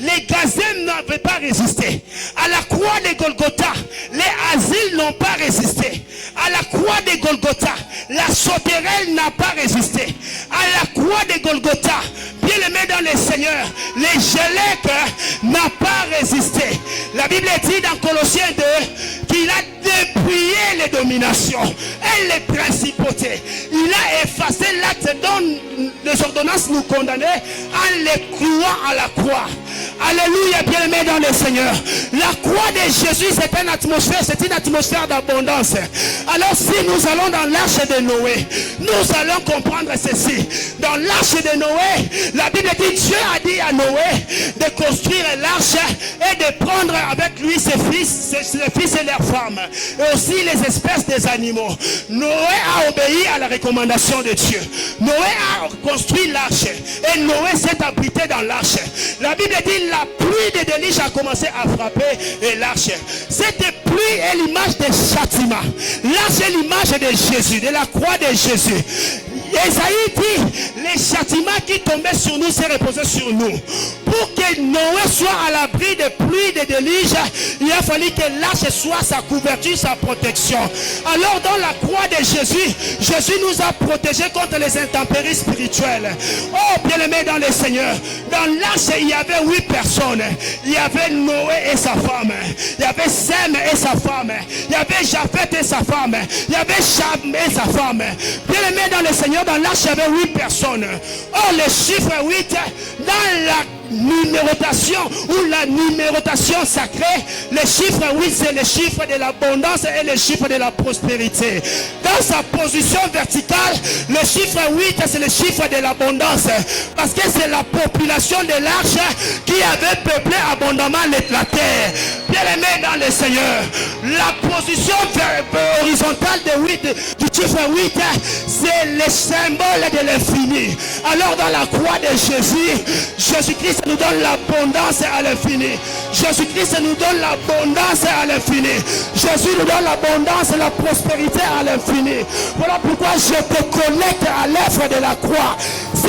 les gazelles n'avaient pas résisté. À la croix de Golgotha, les asiles n'ont pas résisté. À la croix de Golgotha, la sauterelle n'a pas résisté. À la croix de Golgotha, bien-aimé dans le Seigneur, les gélecs n'ont pas résisté. La Bible dit dans Colossiens 2 qu'il a dépouillé les dominations et les principautés. Il a effacé l'acte dont les ordonnances nous condamnaient en les clouant à la croix. Alléluia, bien-aimé dans le Seigneur. La croix de Jésus, c'est une atmosphère d'abondance. Alors si nous allons dans l'arche de Noé, nous allons comprendre ceci. Dans l'arche de Noé, la Bible dit, Dieu a dit à Noé de construire l'arche et de prendre avec lui ses fils et leurs femmes, et aussi les espèces des animaux. Noé a obéi à la recommandation de Dieu. Noé a construit l'arche et Noé s'est abrité dans l'arche. La Bible dit, la pluie de déluge a commencé à frapper l'arche. Cette pluie est l'image des châtiments. L'arche est l'image de Jésus, de la croix de Jésus. Esaïe dit, les châtiments qui tombaient sur nous s'est reposé sur nous. Pour que Noé soit à l'abri des pluies, des déluges, il a fallu que l'arche soit sa couverture, sa protection. Alors dans la croix de Jésus, Jésus nous a protégés contre les intempéries spirituelles. Oh bien-aimé dans le Seigneur, dans l'arche il y avait 8 personnes. Il y avait Noé et sa femme, il y avait Sem et sa femme, il y avait Japheth et sa femme, il y avait Cham et sa femme. Bien-aimé dans le Seigneur, dans l'arche il y avait 8 personnes. Oh le chiffre 8 dans la numérotation ou la numérotation sacrée, le chiffre 8 c'est le chiffre de l'abondance et le chiffre de la prospérité. Dans sa position verticale, le chiffre 8 c'est le chiffre de l'abondance, parce que c'est la population de l'arche qui avait peuplé abondamment la terre. Bien aimé dans le Seigneur, la position horizontale de 8, du chiffre 8 c'est le symbole de l'infini. Alors dans la croix de Jésus, Jésus-Christ nous donne l'abondance à l'infini. Jésus-Christ nous donne l'abondance à l'infini. Jésus nous donne l'abondance et la prospérité à l'infini. Voilà pourquoi je te connecte à l'œuvre de la croix. Si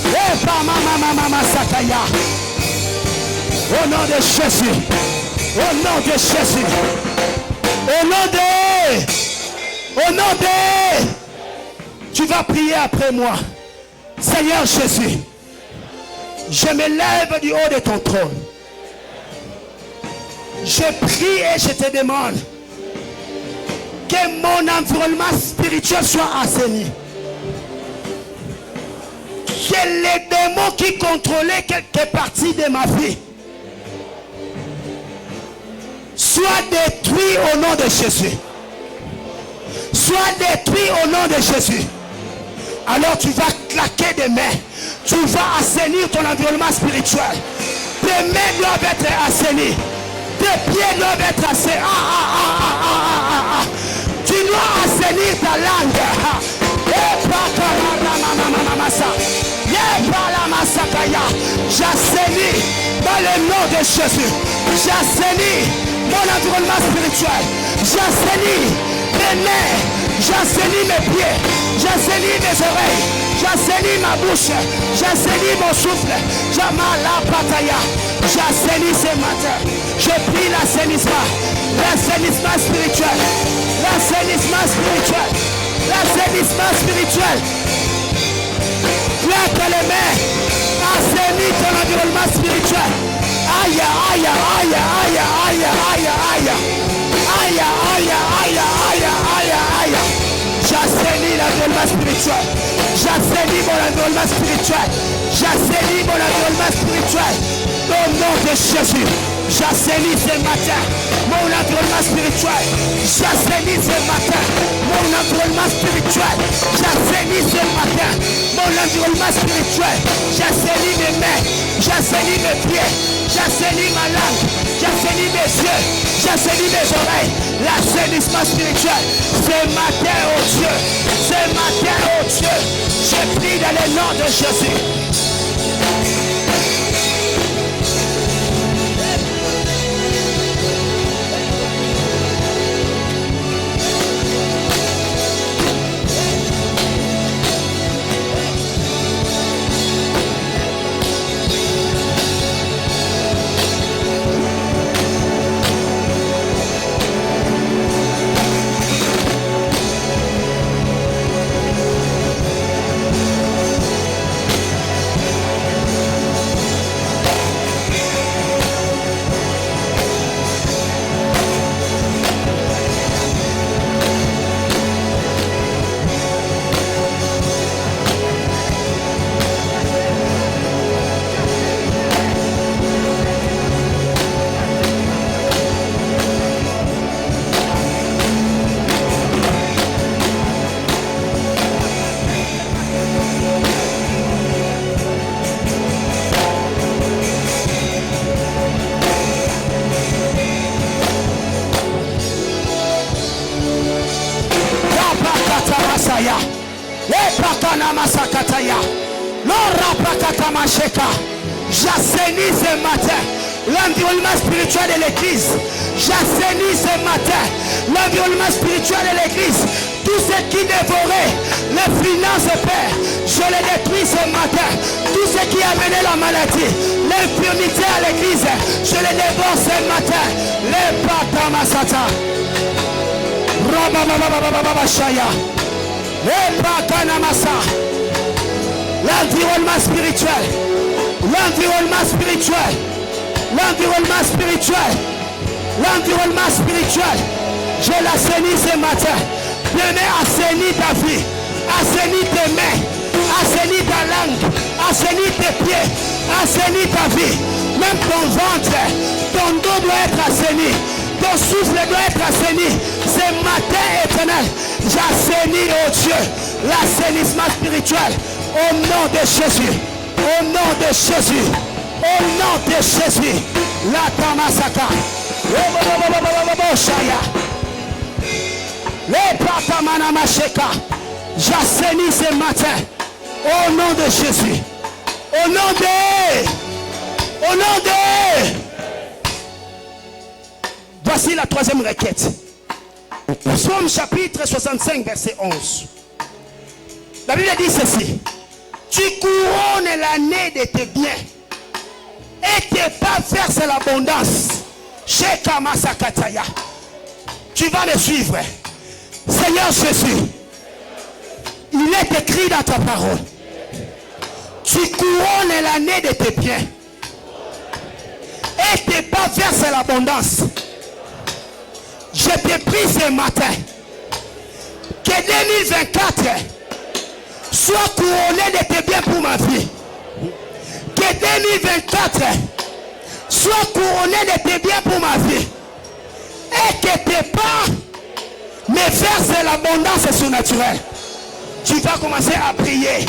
Au nom de Jésus. Au nom de Jésus. Au nom de. Tu vas prier après moi. Seigneur Jésus, je me lève du haut de ton trône. Je prie et je te demande que mon environnement spirituel soit assaini. Que les démons qui contrôlaient quelques parties de ma vie soient détruits au nom de Jésus. Soient détruits au nom de Jésus. Alors tu vas claquer des mains. Tu vas assainir ton environnement spirituel. Tes mains doivent être assainies. Tes pieds doivent être assainnis. Tu dois assainir ta langue. J'assainis dans le nom de Jésus. J'assainis mon environnement spirituel. J'assainis mes mains. J'assainis mes pieds. J'assainis mes oreilles. J'assainis ma bouche. J'assainis mon souffle. J'assainis ce matin. Je prie l'assainissement. L'assainissement spirituel. L'assainissement spirituel. L'assainissement spirituel. Claque les mains. Assainis ton environnement spirituel. Aïe, aïe, aïe, aïe, aïe, aïe, aïe. Aïe, aïe, aïe, aïe, aïe, aïe. J'assainis l'environnement spirituel. J'assainis mon environnement spirituel. J'assainis mon environnement spirituel. Au nom de Jésus. J'assainis ce matin mon environnement spirituel. J'assainis ce matin mon environnement spirituel. J'assainis ce matin mon environnement spirituel. J'assainis mes mains. J'assainis mes pieds. J'assainis ma langue. J'assainis mes yeux. J'assainis mes oreilles. L'assainissement spirituel. Ce matin, oh Dieu. Ce matin, oh Dieu. Je prie dans le nom de Jésus. J'assainis ce matin l'environnement spirituel de l'église. J'assainis ce matin l'environnement spirituel de l'église. Tout ce qui dévorait les finances, Père, je les détruis ce matin. Tout ce qui a mené la maladie, l'infirmité à l'église, je les dévore ce matin. Les patamasata. Rababababababashaya. Les patanamasa. L'environnement spirituel. L'environnement spirituel. L'environnement spirituel. L'environnement spirituel. Je l'assainis ce matin. Venez assainir ta vie. Assainis tes mains. Assainis ta langue. Assainis tes pieds. Assainis ta vie. Même ton ventre. Ton dos doit être assaini. Ton souffle doit être assaini. Ce matin éternel. J'assainis, oh Dieu, l'assainissement spirituel. Au nom de Jésus. Au nom de Jésus. Au nom de Jésus. La tamasaka. J'assainis ce matin. Au nom de Jésus. Au nom de. Au nom de. Voici la troisième requête. Psaume chapitre 65 verset 11. La Bible dit ceci. Tu couronnes l'année de tes biens. Et tes pas versent l'abondance. Chez Kamasakataya. Tu vas me suivre. Seigneur Jésus, il est écrit dans ta parole. Tu couronnes l'année de tes biens. Et tes pas versent l'abondance. Je te prie ce matin que 2024 soit couronné de tes biens pour ma vie. Que 2024 soit couronné de tes biens pour ma vie. Et que tes pas me versent l'abondance surnaturelle. Tu vas commencer à prier.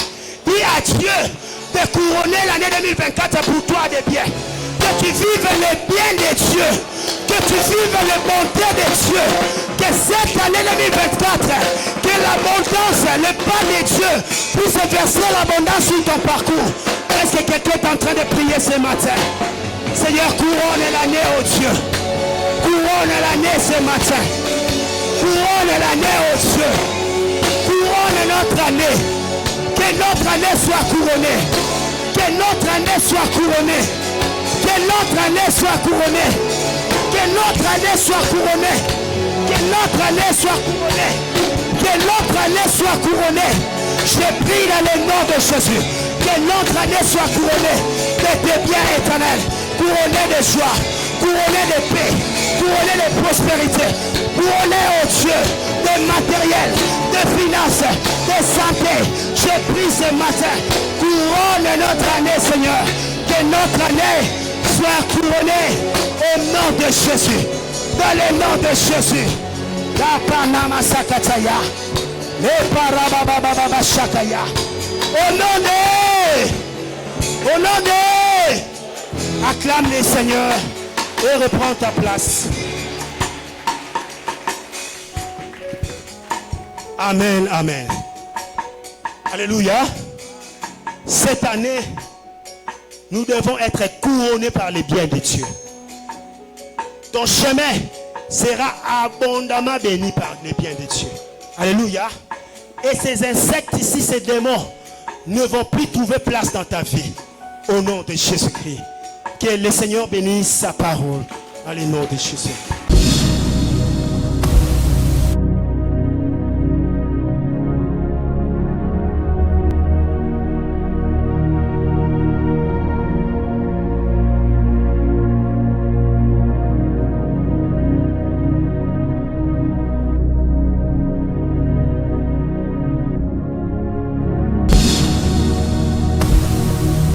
Dis à Dieu de couronner l'année 2024 pour toi des biens. Que tu vives les biens de Dieu. Que tu vives les bontés de Dieu. Que cette année 2024, que l'abondance, le pas de Dieu puisse verser l'abondance sur ton parcours. Est-ce que quelqu'un est en train de prier ce matin? Seigneur, couronne l'année, oh Dieu. Couronne l'année ce matin. Couronne l'année, oh Dieu. Couronne notre année. Que notre année soit couronnée. Que notre année soit couronnée. Que notre année soit couronnée. Que notre année soit couronnée. Que notre année soit couronnée. Que notre année soit couronnée. Je prie dans le nom de Jésus. Que notre année soit couronnée de tes biens éternels. Couronnée de joie. Couronnée de paix. Couronnée de prospérité. Couronnée, oh Dieu, de matériel, de finances, de santé. Je prie ce matin. Couronne notre année, Seigneur. Que notre année soit couronnée au nom de Jésus. Dans le nom de Jésus. La Panama Sakataya. Le Parabababa Shakaya. Au nom de. Acclame les Seigneurs et reprends ta place. Amen, amen. Alléluia. Cette année, nous devons être couronnés par les biens de Dieu. Ton chemin sera abondamment béni par les biens de Dieu. Alléluia. Et ces insectes ici, ces démons, ne vont plus trouver place dans ta vie. Au nom de Jésus-Christ. Que le Seigneur bénisse sa parole. Dans le nom de Jésus.